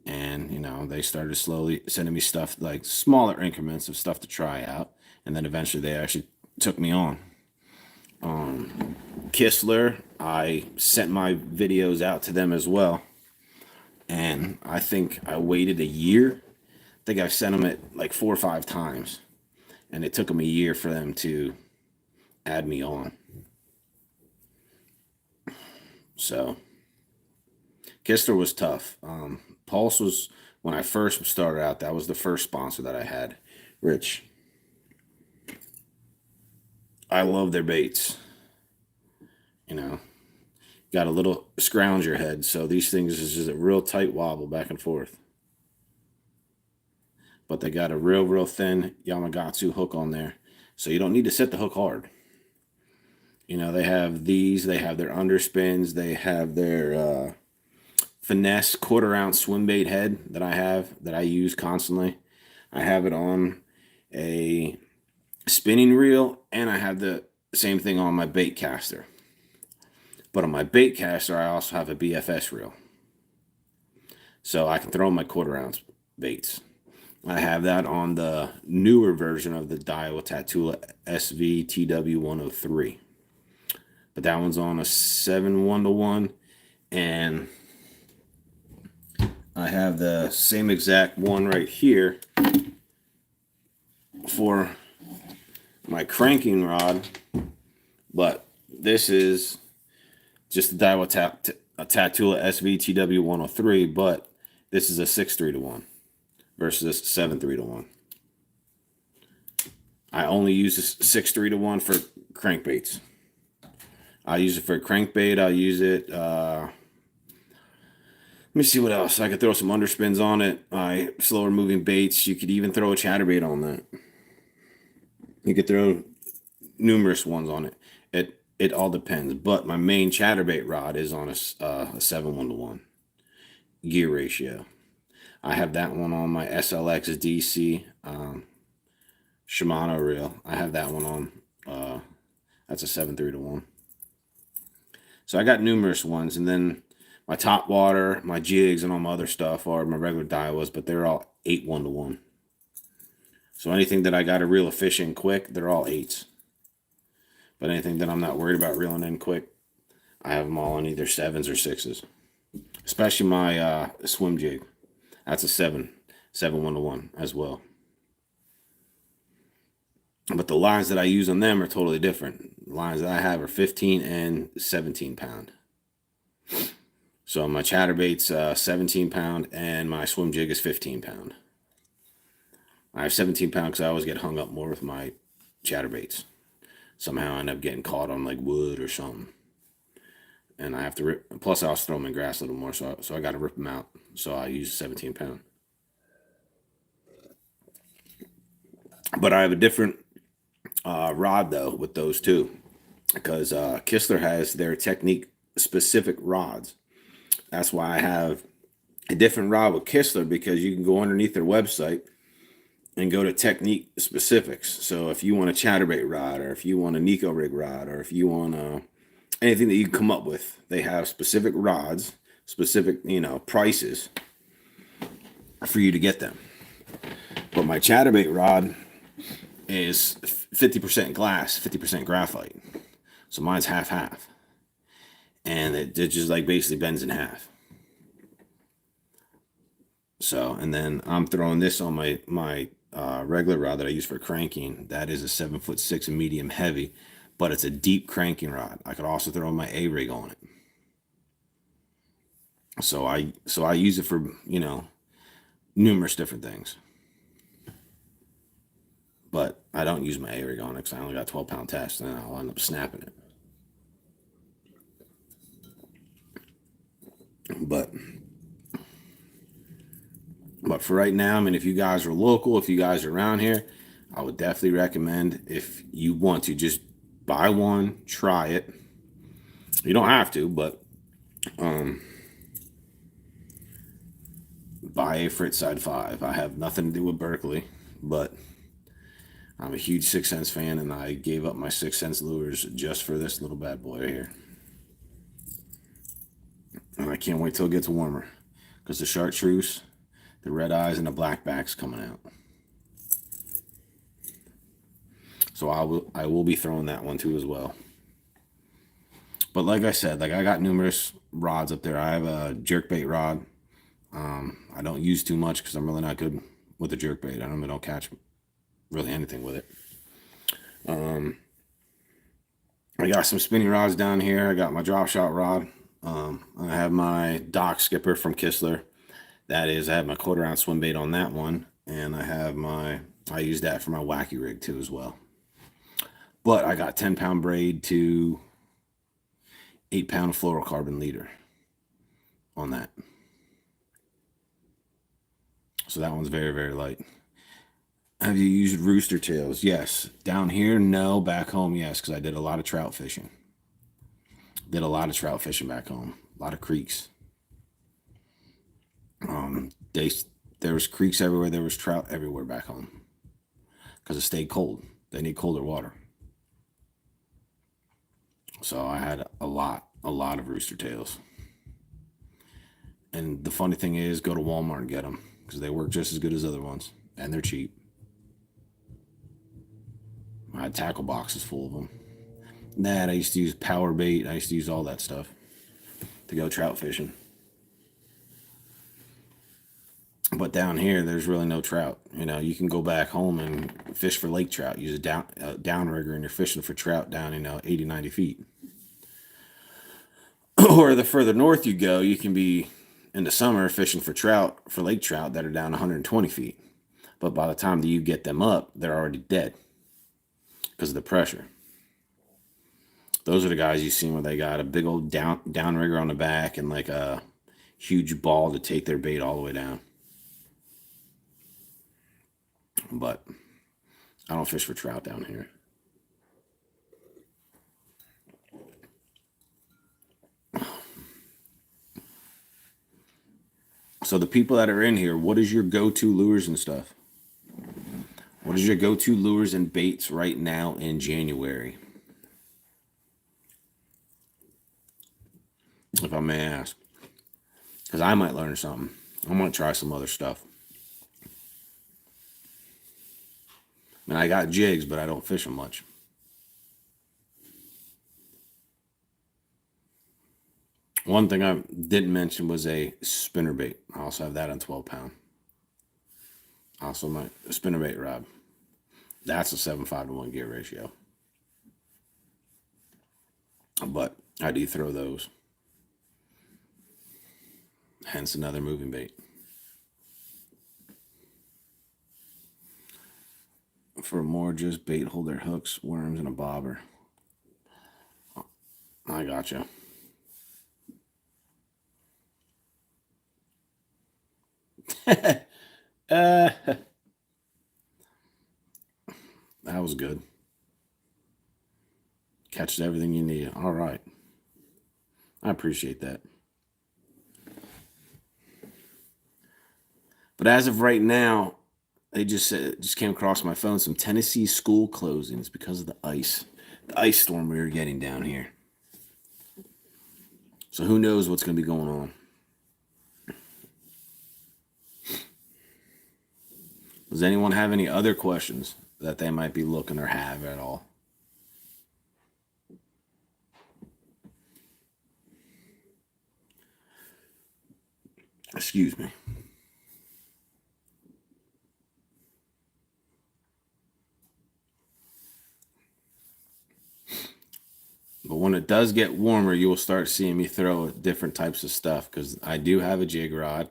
Speaker 1: And, you know, they started slowly sending me stuff, like smaller increments of stuff to try out. And then eventually they actually took me on. Kistler, I sent my videos out to them as well. And I think I waited a year. I think I've sent them it like 4 or 5 times. And it took them a year for them to add me on. So Kistler was tough. Pulse was, when I first started out, that was the first sponsor that I had. Rich, I love their baits. You know, got a little scrounger head, so these things is just a real tight wobble back and forth. But they got a real thin Yamagatsu hook on there, so you don't need to set the hook hard. You know, they have these, they have their underspins, they have their finesse 1/4 ounce swim bait head that I use constantly. I have it on a spinning reel, and I have the same thing on my bait caster. But on my bait caster, I also have a BFS reel, so I can throw my 1/4 ounce baits. I have that on the newer version of the Daiwa Tatula SV TW103, but that one's on a 7-1-1, and I have the same exact one right here for my cranking rod, but this is just the Daiwa Tatula SV TW103, but this is a 6-3-1 versus a 7-3-1. I only use this 6-3-1 for crankbaits. I use it for crankbait. I use it. Let me see what else. I could throw some underspins on it. Slower moving baits. You could even throw a chatterbait on that. You could throw numerous ones on it. It all depends. But my main chatterbait rod is on a 7-1-1 gear ratio. I have that one on my SLX DC Shimano reel. I have that one on. That's a 7-3-1. So I got numerous ones, and then my top water, my jigs, and all my other stuff are my regular Daiwas, but they're all 8-1-1. So anything that I got to reel a fish in quick, they're all 8s. But anything that I'm not worried about reeling in quick, I have them all on either 7s or 6s. Especially my swim jig. That's a 7-1-1 as well. But the lines that I use on them are totally different. The lines that I have are 15 and 17 pound. So my chatterbait's 17 pound, and my swim jig is 15 pound. I have 17 pound because I always get hung up more with my chatterbaits. Somehow I end up getting caught on like wood or something. And I have to rip, plus I also throw them in grass a little more, so I got to rip them out. So I use 17 pound. But I have a different rod though with those two, because Kistler has their technique specific rods. That's why I have a different rod with Kistler, because you can go underneath their website and go to technique specifics. So if you want a chatterbait rod, or if you want a Nico rig rod, or if you want anything that you can come up with, they have specific rods, specific, prices for you to get them. But my chatterbait rod is 50% glass, 50% graphite. So mine's half-half. And it just like basically bends in half. So, and then I'm throwing this on my regular rod that I use for cranking. That is a 7'6" medium heavy, but it's a deep cranking rod. I could also throw my A-rig on it. So I use it for, numerous different things. But I don't use my A-rig on it because I only got 12-pound test, and I'll end up snapping it. But for right now, I mean, if you guys are local, if you guys are around here, I would definitely recommend, if you want to, just buy one, try it. You don't have to, but buy a Fritzside 5. I have nothing to do with Berkeley, but I'm a huge 6 Sense fan, and I gave up my 6 Sense lures just for this little bad boy right here. And I can't wait till it gets warmer, because the chartreuse The red eyes and the black backs coming out. So I will be throwing that one too as well. But like I said, like I got numerous rods up there. I have a jerkbait rod. I don't use too much because I'm really not good with the jerkbait. I don't catch really anything with it. I got some spinning rods down here. I got my drop shot rod. I have my dock skipper from Kistler. That is, I have my 1/4 ounce swim bait on that one, and I use that for my wacky rig too as well. But I got 10-pound braid to 8-pound fluorocarbon leader on that. So that one's very, very light. Have you used rooster tails? Yes. Down here, no. Back home, yes, because I did a lot of trout fishing. Did a lot of trout fishing back home. A lot of creeks. There was creeks everywhere. There was trout everywhere back home because it stayed cold. They need colder water. So I had a lot of rooster tails. And the funny thing is, go to Walmart and get them because they work just as good as other ones, and they're cheap. I had tackle boxes full of them. I used to use power bait. I used to use all that stuff to go trout fishing. But down here, there's really no trout. You know, you can go back home and fish for lake trout. Use a downrigger, and you're fishing for trout down, 80, 90 feet. Or the further north you go, you can be in the summer fishing for trout, for lake trout that are down 120 feet. But by the time that you get them up, they're already dead because of the pressure. Those are the guys you see where they got a big old downrigger on the back and like a huge ball to take their bait all the way down. But I don't fish for trout down here. So the people that are in here, what is your go-to lures and stuff? What is your go-to lures and baits right now in January? If I may ask. Because I might learn something. I'm going to try some other stuff. I mean, I got jigs, but I don't fish them much. One thing I didn't mention was a spinnerbait. I also have that on 12-pound. Also my spinnerbait rod. That's a 7:5 to 1 gear ratio. But I do throw those. Hence another moving bait. For more just bait holder hooks, worms, and a bobber. I gotcha. That was good. Catches everything you need. All right. I appreciate that. But as of right now, they just came across my phone some Tennessee school closings because of the ice storm we were getting down here. So who knows what's going to be going on. Does anyone have any other questions that they might be looking or have at all? Excuse me. But when it does get warmer, you will start seeing me throw different types of stuff because I do have a jig rod.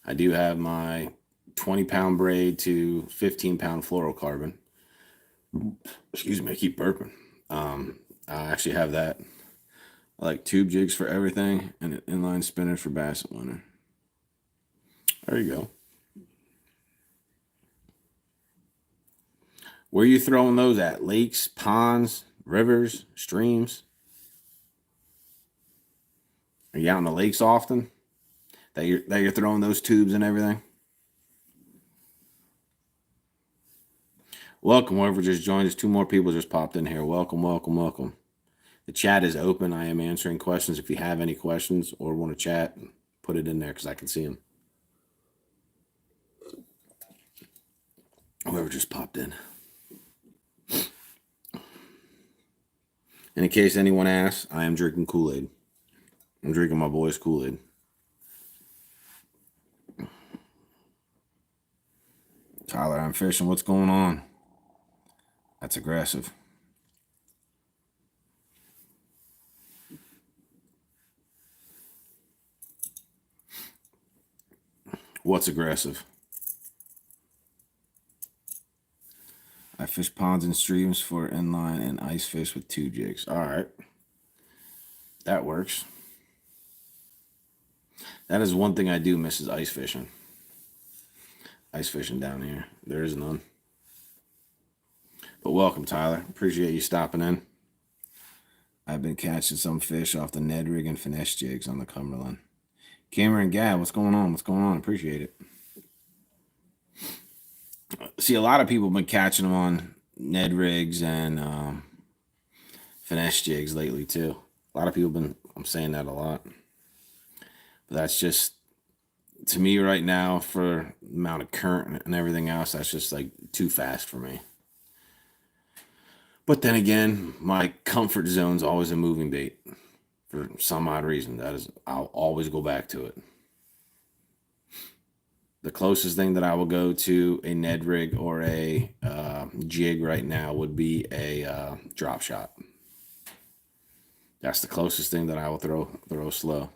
Speaker 1: I do have my 20-pound braid to 15-pound fluorocarbon. Excuse me, I keep burping. I actually have that. I like tube jigs for everything and an inline spinner for basset winter. There you go. Where are you throwing those at? Lakes, ponds, rivers, streams? Are you out in the lakes often? That you're throwing those tubes and everything? Welcome, whoever just joined us. 2 more people just popped in here. Welcome, welcome, welcome. The chat is open. I am answering questions. If you have any questions or want to chat, put it in there because I can see them. Whoever just popped in. And in case anyone asks, I am drinking Kool-Aid. I'm drinking my boy's Kool-Aid. Tyler, I'm fishing. What's going on? That's aggressive. What's aggressive? I fish ponds and streams for inline and ice fish with 2 jigs. All right. That works. That is one thing I do miss is ice fishing. Ice fishing down here. There is none. But welcome, Tyler. Appreciate you stopping in. I've been catching some fish off the Ned rig and finesse jigs on the Cumberland. Cameron Gab, what's going on? What's going on? Appreciate it. See, a lot of people have been catching them on Ned rigs and finesse jigs lately too. A lot of people have been, I'm saying that a lot. But that's just, to me right now, for the amount of current and everything else, that's just like too fast for me. But then again, my comfort zone's always a moving bait for some odd reason. That is, I'll always go back to it. The closest thing that I will go to a Ned rig or a jig right now would be a drop shot. That's the closest thing that I will throw slow.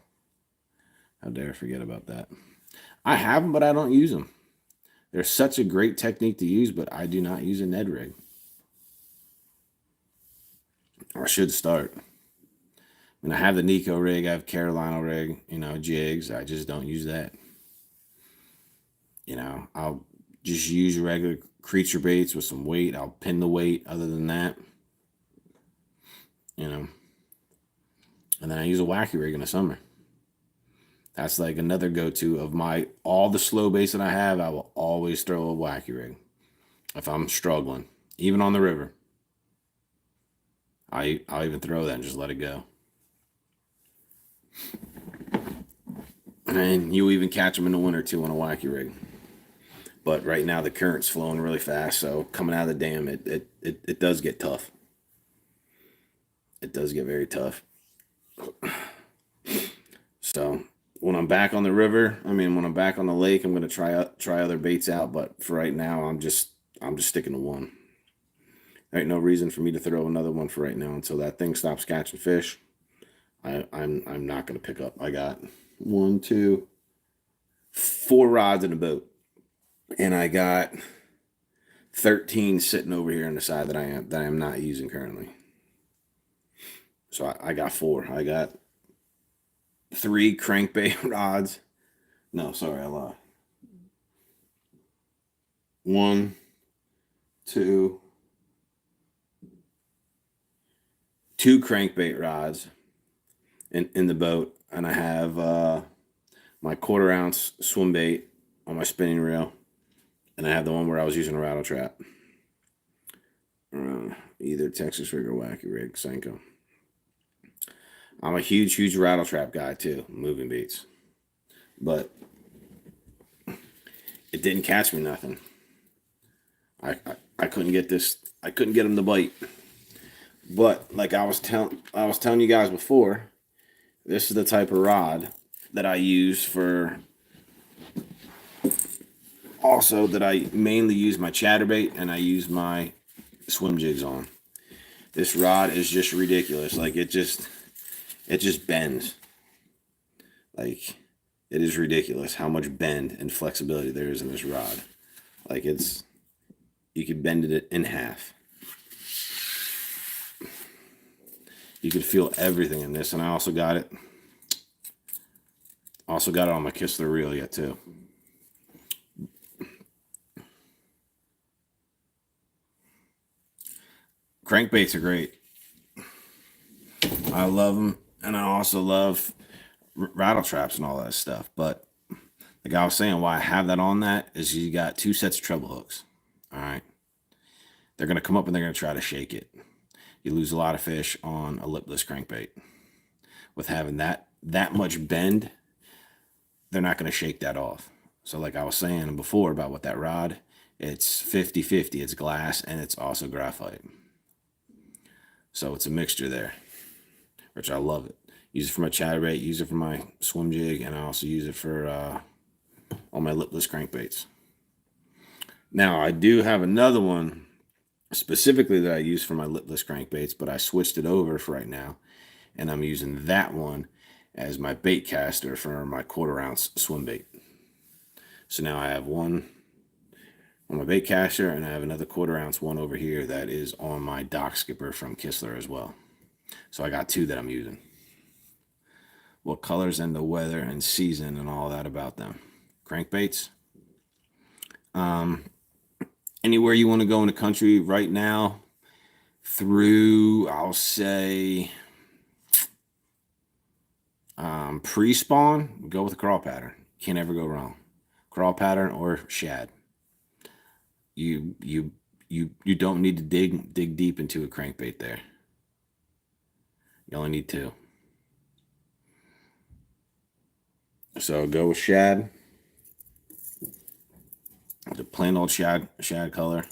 Speaker 1: How dare I forget about that. I have them, but I don't use them. They're such a great technique to use, but I do not use a Ned rig. Or I should start. I mean, I have the Nico rig, I have Carolina rig, jigs. I just don't use that. I'll just use regular creature baits with some weight. I'll pin the weight other than that. And then I use a wacky rig in the summer. That's like another go-to of all the slow baits that I have. I will always throw a wacky rig if I'm struggling, even on the river. I'll even throw that and just let it go. And you even catch them in the winter too on a wacky rig. But right now the current's flowing really fast, so coming out of the dam, it does get tough. It does get very tough. So when I'm back on the river, when I'm back on the lake, I'm gonna try other baits out. But for right now, I'm just sticking to one. There ain't no reason for me to throw another one for right now until that thing stops catching fish. I'm not gonna pick up. I got 1, 2, 4 rods in the boat, and I got 13 sitting over here on the side that I am not using currently. So I got 4. I got 3 crankbait rods. No, sorry, I lied. 1, 2, 2 crankbait rods in the boat, and I have my 1/4 ounce swim bait on my spinning reel, and I have the one where I was using a rattle trap. Either Texas rig or wacky rig, Senko. I'm a huge rattle trap guy too, moving baits. But it didn't catch me nothing. I couldn't get this. I couldn't get him to bite. But like I was telling you guys before, this is the type of rod that I use for. Also, that I mainly use my chatterbait and I use my swim jigs on. This rod is just ridiculous. Like it just bends. Like it is ridiculous how much bend and flexibility there is in this rod. Like you could bend it in half. You could feel everything in this, and I also got it on my Kistler reel yet too. Crankbaits are great. I love them, and I also love rattle traps and all that stuff. But like I was saying, why I have that on that is you got 2 sets of treble hooks. All right, they're gonna come up and they're gonna try to shake it. You lose a lot of fish on a lipless crankbait. With having that much bend, they're not gonna shake that off. So like I was saying before about what that rod, It's 50-50. It's glass and it's also graphite. So it's a mixture there, which I love it. Use it for my chatterbait, use it for my swim jig, and I also use it for all my lipless crankbaits. Now, I do have another one specifically that I use for my lipless crankbaits, but I switched it over for right now, and I'm using that one as my bait caster for my 1/4 ounce swim bait. So now I have one on my bait caster, and I have another 1/4 ounce one over here that is on my dock skipper from Kistler as well. So I got two that I'm using. What colors and the weather and season and all that about them? Crankbaits. Anywhere you want to go in the country right now through, I'll say, pre-spawn, go with a crawl pattern. Can't ever go wrong. Crawl pattern or shad. You don't need to dig deep into a crankbait there. You only need two. So go with shad. The plain old shad color.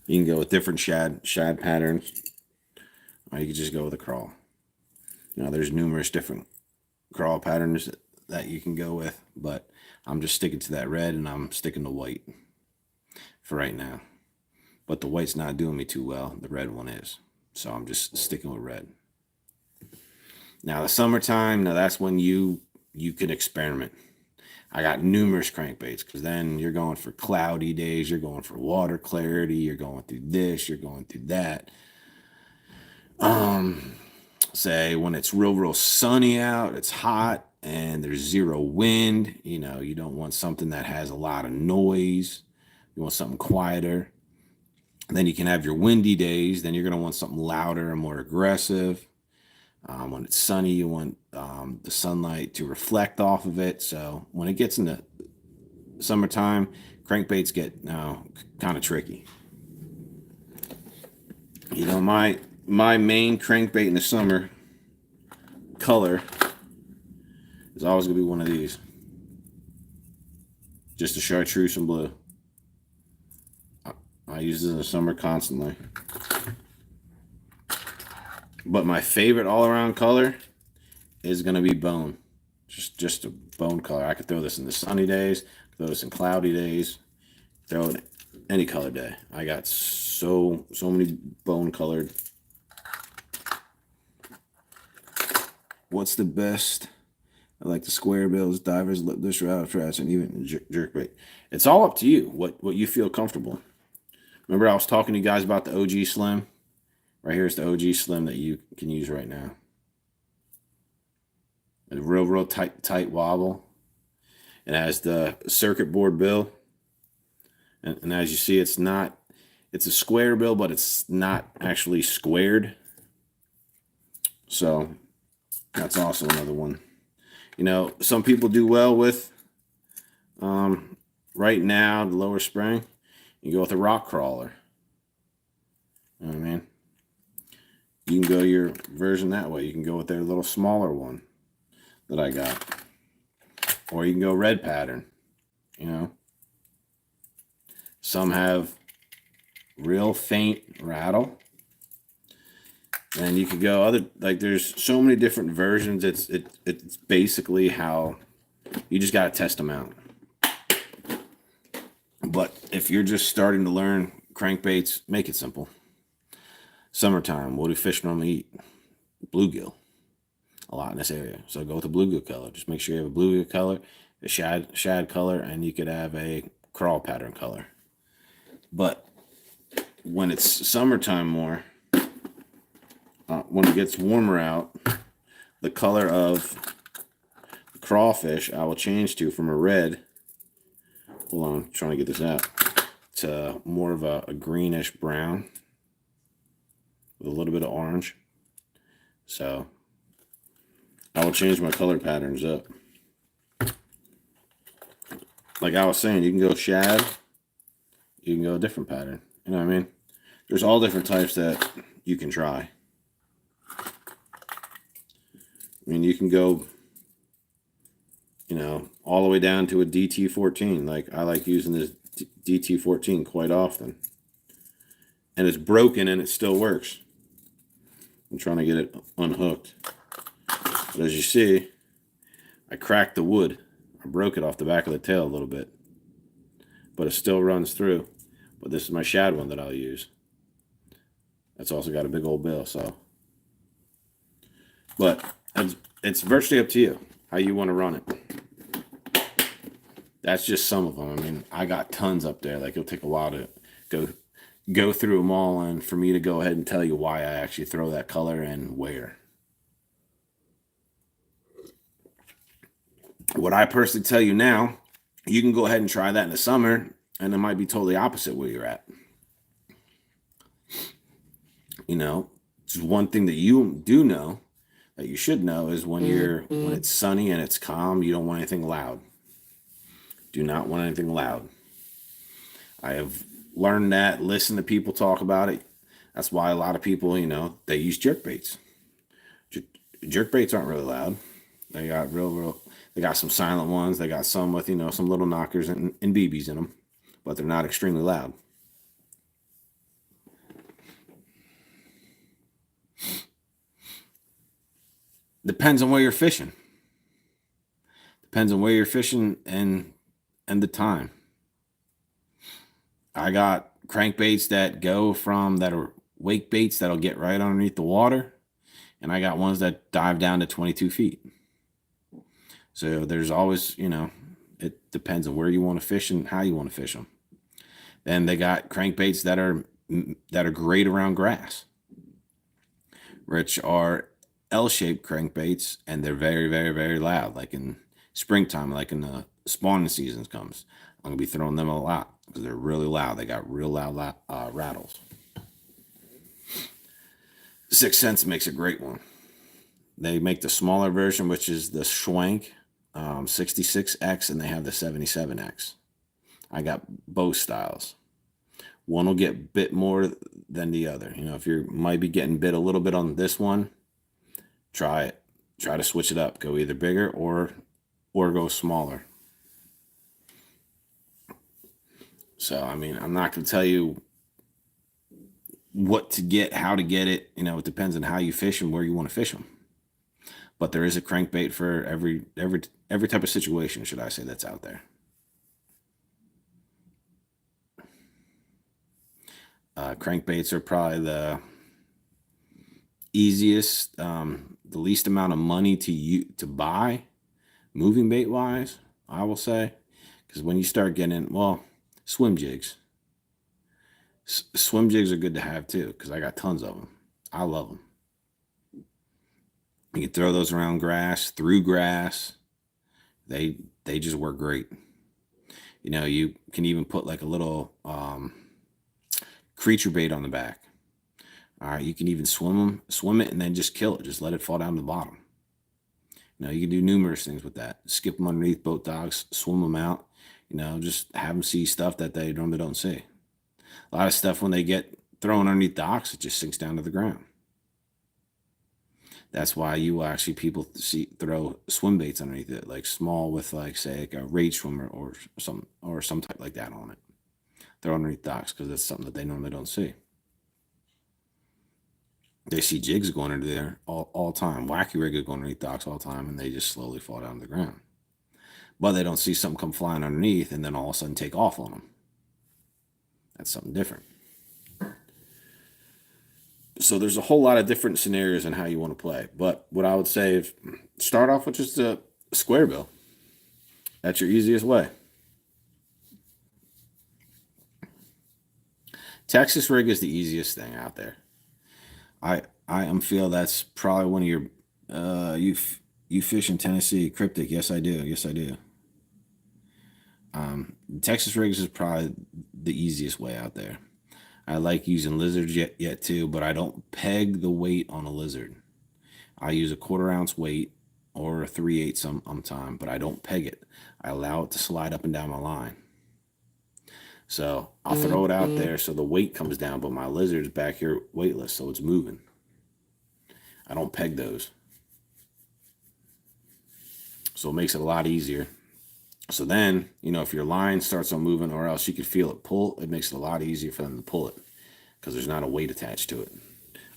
Speaker 1: You can go with different shad patterns, or you can just go with a crawl. There's numerous different crawl patterns that you can go with, but I'm just sticking to that red, and I'm sticking to white for right now. But the white's not doing me too well. The red one is, so I'm just sticking with red. Now the summertime, that's when you can experiment. I got numerous crankbaits, because then you're going for cloudy days, you're going for water clarity, you're going through this, you're going through that. Say when it's real sunny out, it's hot, and there's zero wind, you don't want something that has a lot of noise. You want something quieter. And then you can have your windy days, then you're going to want something louder and more aggressive. When it's sunny, you want the sunlight to reflect off of it. So when it gets into summertime, crankbaits get kind of tricky. My main crankbait in the summer color is always going to be one of these. Just a chartreuse and blue. I use this in the summer constantly. But my favorite all-around color is going to be bone. Just a bone color. I could throw this in the sunny days, throw this in cloudy days, throw it any color day. I got so many bone colored. What's the best? I like the square bills, divers, lipless, route traps, and even jerkbait. It's all up to you, what you feel comfortable. Remember I was talking to you guys about the OG Slim? Right here is the OG Slim that you can use right now. A real tight wobble. It has the circuit board bill. And as you see, it's a square bill, but it's not actually squared. So that's also another one. Some people do well with, right now, the lower spring, you go with a rock crawler. You know what I mean? You can go your version that way. You can go with their little smaller one that I got. Or you can go red pattern. Some have real faint rattle. And you could go other, there's so many different versions. It's basically how you just got to test them out. But if you're just starting to learn crankbaits, make it simple. Summertime, what do fish normally eat? Bluegill. A lot in this area. So go with the bluegill color. Just make sure you have a bluegill color, a shad color, and you could have a crawl pattern color. But when it's summertime more, when it gets warmer out, the color of the crawfish I will change to from a red, hold on, I'm trying to get this out, to more of a greenish brown with a little bit of orange. So I will change my color patterns up. Like I was saying, you can go shad, you can go a different pattern. You know what I mean? There's all different types that you can try. I mean, you can go all the way down to a DT14. Like I like using this DT14 quite often. And it's broken and it still works. I'm trying to get it unhooked. But as you see, I cracked the wood. I broke it off the back of the tail a little bit. But it still runs through. But this is my shad one that I'll use. That's also got a big old bill, so. But it's virtually up to you how you want to run it. That's just some of them. I mean, I got tons up there. Like, it'll take a while to go through them all and for me to go ahead and tell you why I actually throw that color and where. What I personally tell you now, you can go ahead and try that in the summer, and it might be totally opposite where you're at. Just one thing that you do know, that you should know, is when it's sunny and it's calm, you don't want anything loud. Do not want anything loud. I have learned that, listened to people talk about it. That's why a lot of people, they use jerk baits. Jerk baits aren't really loud. They got they got some silent ones. They got some with, some little knockers and BBs in them, but they're not extremely loud. Depends on where you're fishing. Depends on where you're fishing and the time. I got crankbaits that are wake baits that'll get right underneath the water, and I got ones that dive down to 22 feet. So there's always, it depends on where you want to fish and how you want to fish them. Then they got crankbaits that are great around grass, which are L-shaped crankbaits, and they're very, very, very loud. Like in springtime, like in the spawning season comes, I'm gonna be throwing them a lot because they're really loud. They got real loud rattles. 6 Cents makes a great one. They make the smaller version, which is the Schwank 66X, and they have the 77X. I got both styles. One will get bit more than the other. If you might be getting bit a little bit on this one, try it. Try to switch it up. Go either bigger or go smaller. So, I mean, I'm not going to tell you what to get, how to get it. It depends on how you fish and where you want to fish them. But there is a crankbait for every type of situation, should I say, that's out there. Crankbaits are probably the easiest, the least amount of money to buy, moving bait wise, I will say, because when you start getting, swim jigs. Swim jigs are good to have too, because I got tons of them. I love them. You can throw those around grass, through grass. They just work great. You can even put like a little creature bait on the back. All right, you can even swim it, and then just kill it. Just let it fall down to the bottom. You can do numerous things with that. Skip them underneath boat docks, swim them out. Just have them see stuff that they normally don't see. A lot of stuff when they get thrown underneath docks, it just sinks down to the ground. That's why you actually people throw swim baits underneath it, like small with say like a rage swimmer or some type like that on it. Throw underneath docks because that's something that they normally don't see. They see jigs going under there all time. Wacky riggers going underneath docks all the time, and they just slowly fall down to the ground. But they don't see something come flying underneath and then all of a sudden take off on them. That's something different. So there's a whole lot of different scenarios on how you want to play. But what I would say is start off with just a square bill. That's your easiest way. Texas rig is the easiest thing out there. I feel that's probably one of your you fish in Tennessee. Cryptic, yes I do. Texas rigs is probably the easiest way out there. I like using lizards yet too, but I don't peg the weight on a lizard. I use a 1/4 ounce weight or a 3/8 sometime, but I don't peg it. I allow it to slide up and down my line. So I'll throw it out there so the weight comes down, but my lizard's back here weightless, so it's moving. I don't peg those. So it makes it a lot easier. So then, you know, if your line starts on moving or else you could feel it pull, it makes it a lot easier for them to pull it because there's not a weight attached to it.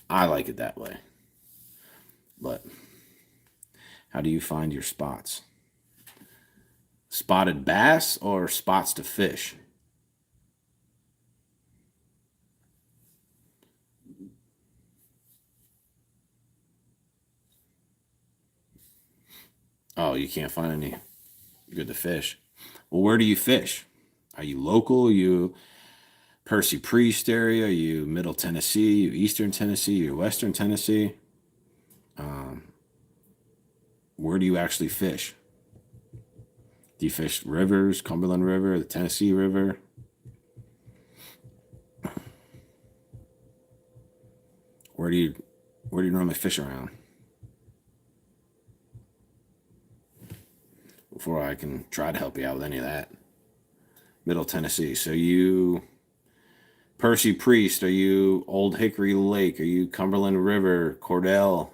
Speaker 1: I like it that way. But how do you find your spots? Spotted bass or spots to fish? Oh, you can't find any good to fish. Well, where do you fish? Are you local? Are you Percy Priest area? Are you Middle Tennessee? Are you Eastern Tennessee? Are you Western Tennessee? Where do you actually fish? Do you fish rivers, Cumberland River, the Tennessee River? Where do you normally fish around? Before I can try to help you out with any of that. Middle Tennessee. So you Percy Priest, are you Old Hickory Lake? Are you Cumberland River, Cordell,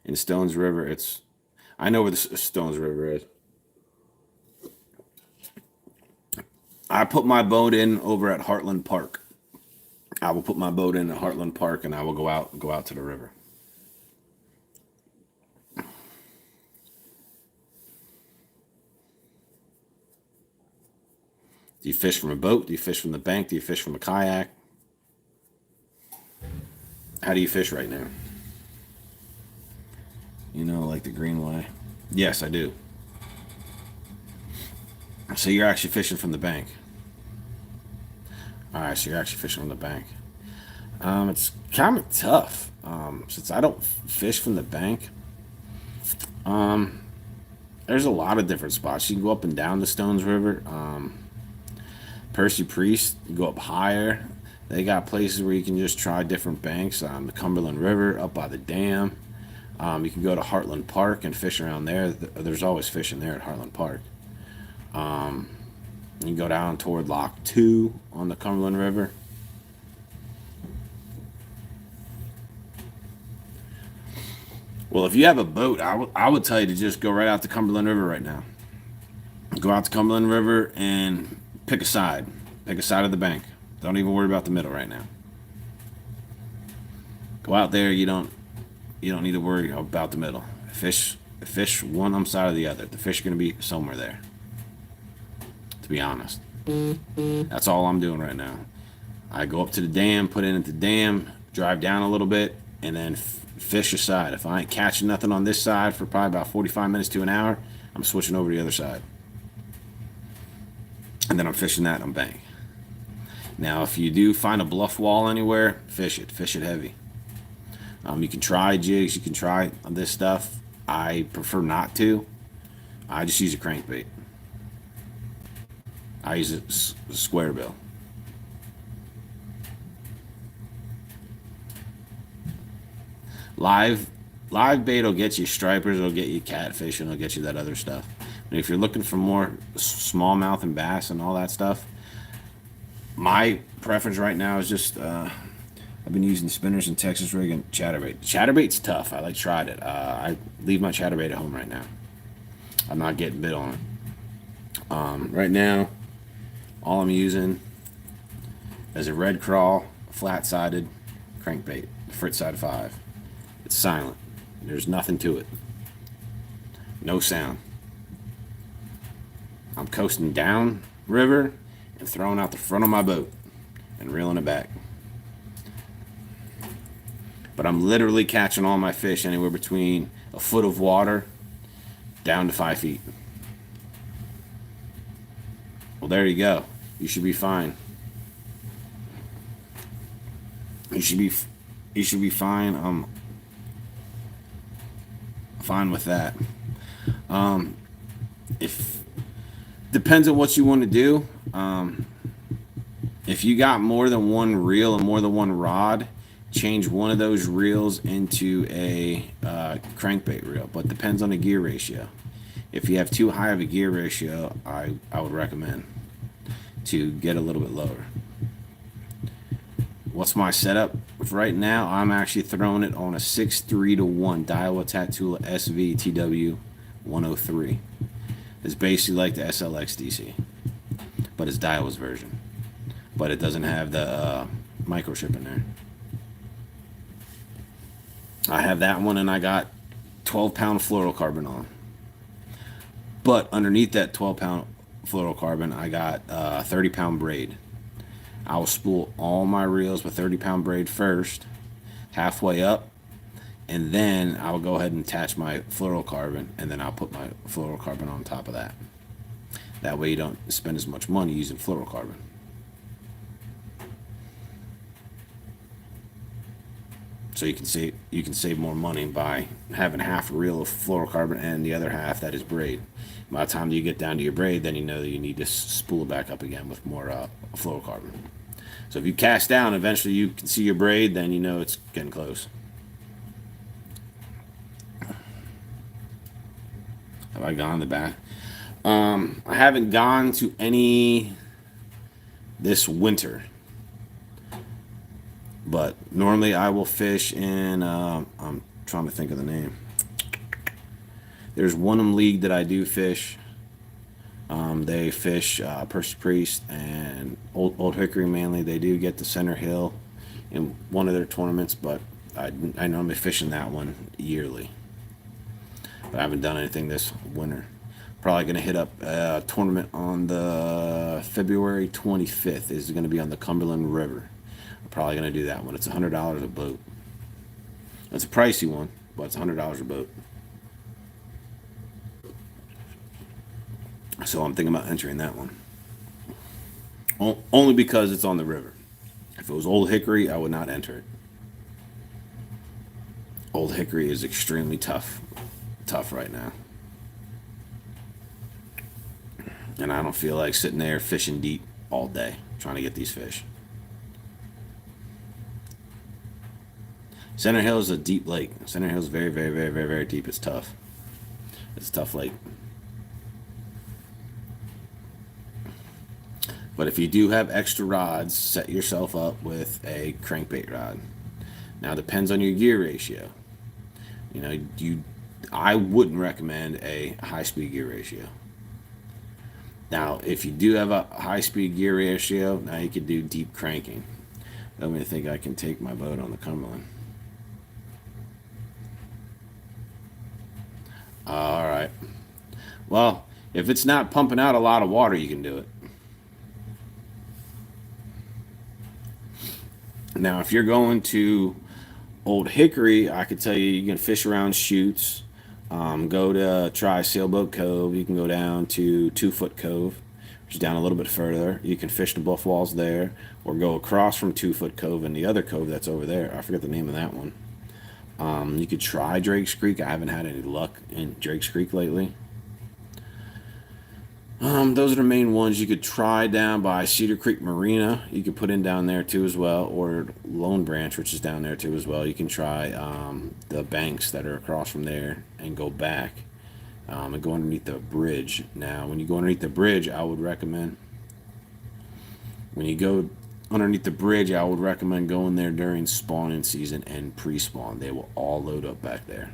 Speaker 1: in Stones River? I know where the Stones River is. I put my boat in over at Heartland Park. I will put my boat in at Heartland Park and I will go out to the river. Do you fish from a boat? Do you fish from the bank? Do you fish from a kayak? How do you fish right now? You know, like the Greenway? Yes, I do. So you're actually fishing from the bank. All right, so you're actually fishing from the bank. It's kind of tough since I don't fish from the bank. There's a lot of different spots. You can go up and down the Stones River. Percy Priest, you go up higher. They got places where you can just try different banks. The Cumberland River, up by the dam. You can go to Heartland Park and fish around there. There's always fishing there at Heartland Park. You can go down toward Lock 2 on the Cumberland River. Well, if you have a boat, I would tell you to just go right out to Cumberland River right now. Go out to Cumberland River and pick a side. Pick a side of the bank. Don't even worry about the middle right now. Go out there. You don't need to worry about the middle. Fish one side or the other. The fish are going to be somewhere there. To be honest, that's all I'm doing right now. I go up to the dam, put in at the dam, drive down a little bit, and then fish a side. If I ain't catching nothing on this side for probably about 45 minutes to an hour, I'm switching over to the other side. And then I'm fishing that on bank. Now, if you do find a bluff wall anywhere, fish it. Fish it heavy. You can try jigs. You can try this stuff. I prefer not to. I just use a crankbait. I use a square bill. Live bait will get you stripers, it'll get you catfish, and it'll get you that other stuff. And if you're looking for more smallmouth and bass and all that stuff, my preference right now is just I've been using spinners and Texas rig and chatterbait. Chatterbait's tough. I tried it. I leave my chatterbait at home right now. I'm not getting bit on it. Right now, all I'm using is a red crawl, flat-sided crankbait, Fritz side 5. It's silent. There's nothing to it. No sound. I'm coasting down river and throwing out the front of my boat and reeling it back. But I'm literally catching all my fish anywhere between a foot of water down to 5 feet. Well, there you go. You should be fine. You should be fine. Fine with that. If depends on what you want to do. If you got more than one reel and more than one rod, change one of those reels into a crankbait reel. But depends on the gear ratio. If you have too high of a gear ratio, I would recommend to get a little bit lower. what's my setup right now? I'm actually throwing it on a 6-3-1 Daiwa Tatula SV TW 103. It's basically like the SLX DC, but it's Daiwa's version. But it doesn't have the microchip in there. I have that one, and I got 12-pound fluorocarbon on. But underneath that 12-pound fluorocarbon, I got a 30-pound braid. I will spool all my reels with 30-pound braid first, halfway up, and then I'll go ahead and attach my fluorocarbon, and then I'll put my fluorocarbon on top of that. That way you don't spend as much money using fluorocarbon. So you can save more money by having half a reel of fluorocarbon and the other half that is braid. By the time you get down to your braid, then you know that you need to spool it back up again with more fluorocarbon. So if you cast down, eventually you can see your braid, then you know it's getting close. Have I gone the back? I haven't gone to any this winter. But normally I will fish in, I'm trying to think of the name. There's one league that I do fish. They fish Percy Priest and Old Hickory mainly. They do get to Center Hill in one of their tournaments, but I normally fish in that one yearly. But I haven't done anything this winter. Probably going to hit up a tournament on the February 25th. Is going to be on the Cumberland River. I'm probably going to do that one. It's $100 a boat. It's a pricey one, but it's $100 a boat. So I'm thinking about entering that one. Only because it's on the river. If it was Old Hickory, I would not enter it. Old Hickory is extremely tough right now. And I don't feel like sitting there fishing deep all day trying to get these fish. Center Hill is a deep lake. Center Hill is very, very, very, very, very deep. It's tough. It's a tough lake. But if you do have extra rods, set yourself up with a crankbait rod. Now it depends on your gear ratio. You know, I wouldn't recommend a high-speed gear ratio. Now, if you do have a high-speed gear ratio, now you could do deep cranking. Let me think I can take my boat on the Cumberland. All right. Well, if it's not pumping out a lot of water, you can do it. Now, if you're going to Old Hickory, I could tell you can fish around chutes. Go to try Sailboat Cove. You can go down to 2 Foot Cove, which is down a little bit further. You can fish the bluff walls there, or go across from 2 Foot Cove and the other cove that's over there. I forget the name of that one. You could try Drake's Creek. I haven't had any luck in Drake's Creek lately. Those are the main ones. You could try down by Cedar Creek Marina. You could put in down there too as well, or Lone Branch, which is down there too as well. You can try the banks that are across from there and go back and go underneath the bridge. Now, when you go underneath the bridge, I would recommend going there during spawning season and pre-spawn. They will all load up back there.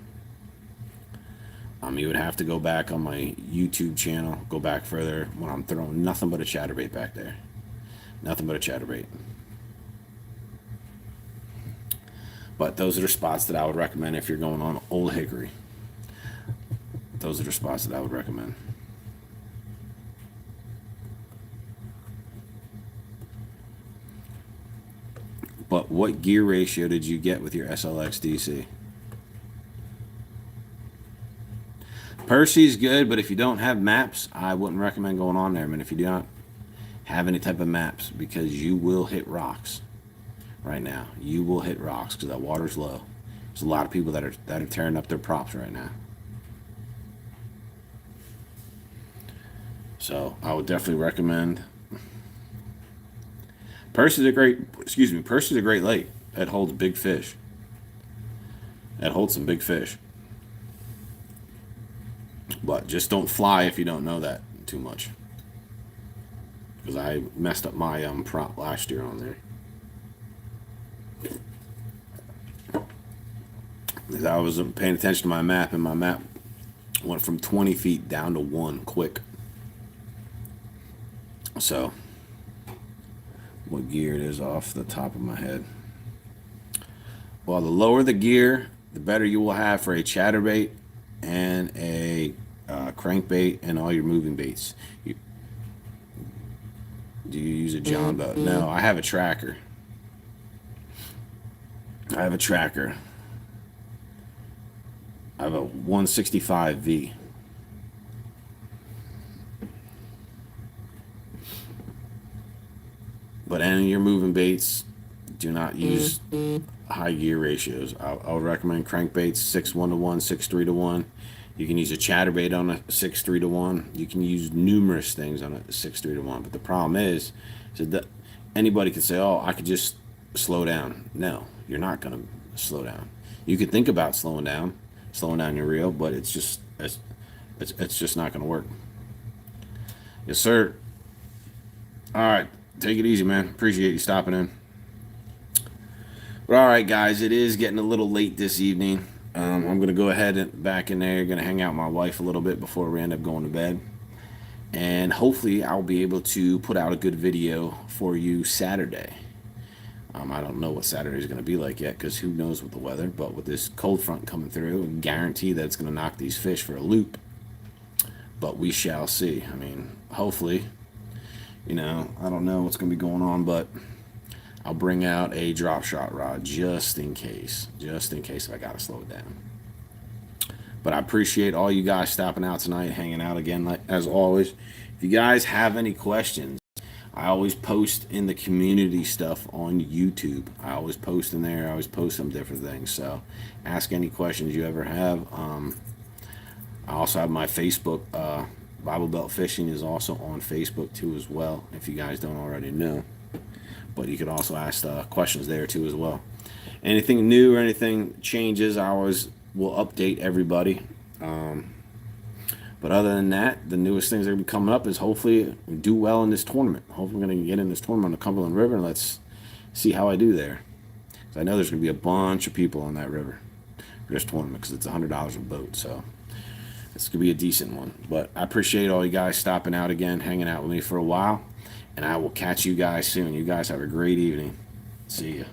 Speaker 1: You would have to go back on my YouTube channel, go back further when I'm throwing nothing but a chatterbait back there. Nothing but a chatterbait. But those are the spots that I would recommend if you're going on Old Hickory. Those are the spots that I would recommend. But what gear ratio did you get with your SLX DC? Percy's good, but if you don't have maps, I wouldn't recommend going on there. I mean, if you do not have any type of maps, because you will hit rocks right now. You will hit rocks because that water's low. There's a lot of people that are tearing up their props right now. So I would definitely recommend. Percy's a great lake. It holds big fish. It holds some big fish. But just don't fly if you don't know that too much. Because I messed up my prop last year on there. I was paying attention to my map, and my map went from 20 feet down to 1 quick. So, what gear it is off the top of my head. Well, the lower the gear, the better you will have for a chatterbait and a crankbait and all your moving baits. Do you use a John boat? No, I have a tracker. I have a 165V. But any of your moving baits, do not use high gear ratios. I would recommend crankbaits 6:1 to 1, 6:3 to 1. You can use a chatterbait on a 6:3 to 1. You can use numerous things on a 6:3 to 1. But the problem is that anybody can say, "Oh, I could just slow down." No, you're not going to slow down. You could think about slowing down your reel, but it's just not going to work. Yes, sir. All right, take it easy, man. Appreciate you stopping in. But all right, guys, it is getting a little late this evening. I'm going to go ahead and back in there. Going to hang out with my wife a little bit before we end up going to bed. And hopefully I'll be able to put out a good video for you Saturday. I don't know what Saturday is going to be like yet, because who knows with the weather. But with this cold front coming through, I guarantee that it's going to knock these fish for a loop. But we shall see. I mean, hopefully, I don't know what's going to be going on, but I'll bring out a drop shot rod just in case if I got to slow it down. But I appreciate all you guys stopping out tonight, hanging out again, as always. If you guys have any questions, I always post in the community stuff on YouTube. I always post in there. I always post some different things. So ask any questions you ever have. I also have my Facebook. Bible Belt Fishing is also on Facebook too as well, if you guys don't already know. But you could also ask questions there too as well. Anything new or anything changes, I always will update everybody. But other than that, the newest things that are going to be coming up is hopefully do well in this tournament. Hopefully we're going to get in this tournament on the Cumberland River, and let's see how I do there. Because I know there's going to be a bunch of people on that river for this tournament, because it's $100 a boat. So it's going to be a decent one. But I appreciate all you guys stopping out again, hanging out with me for a while. And I will catch you guys soon. You guys have a great evening. See ya.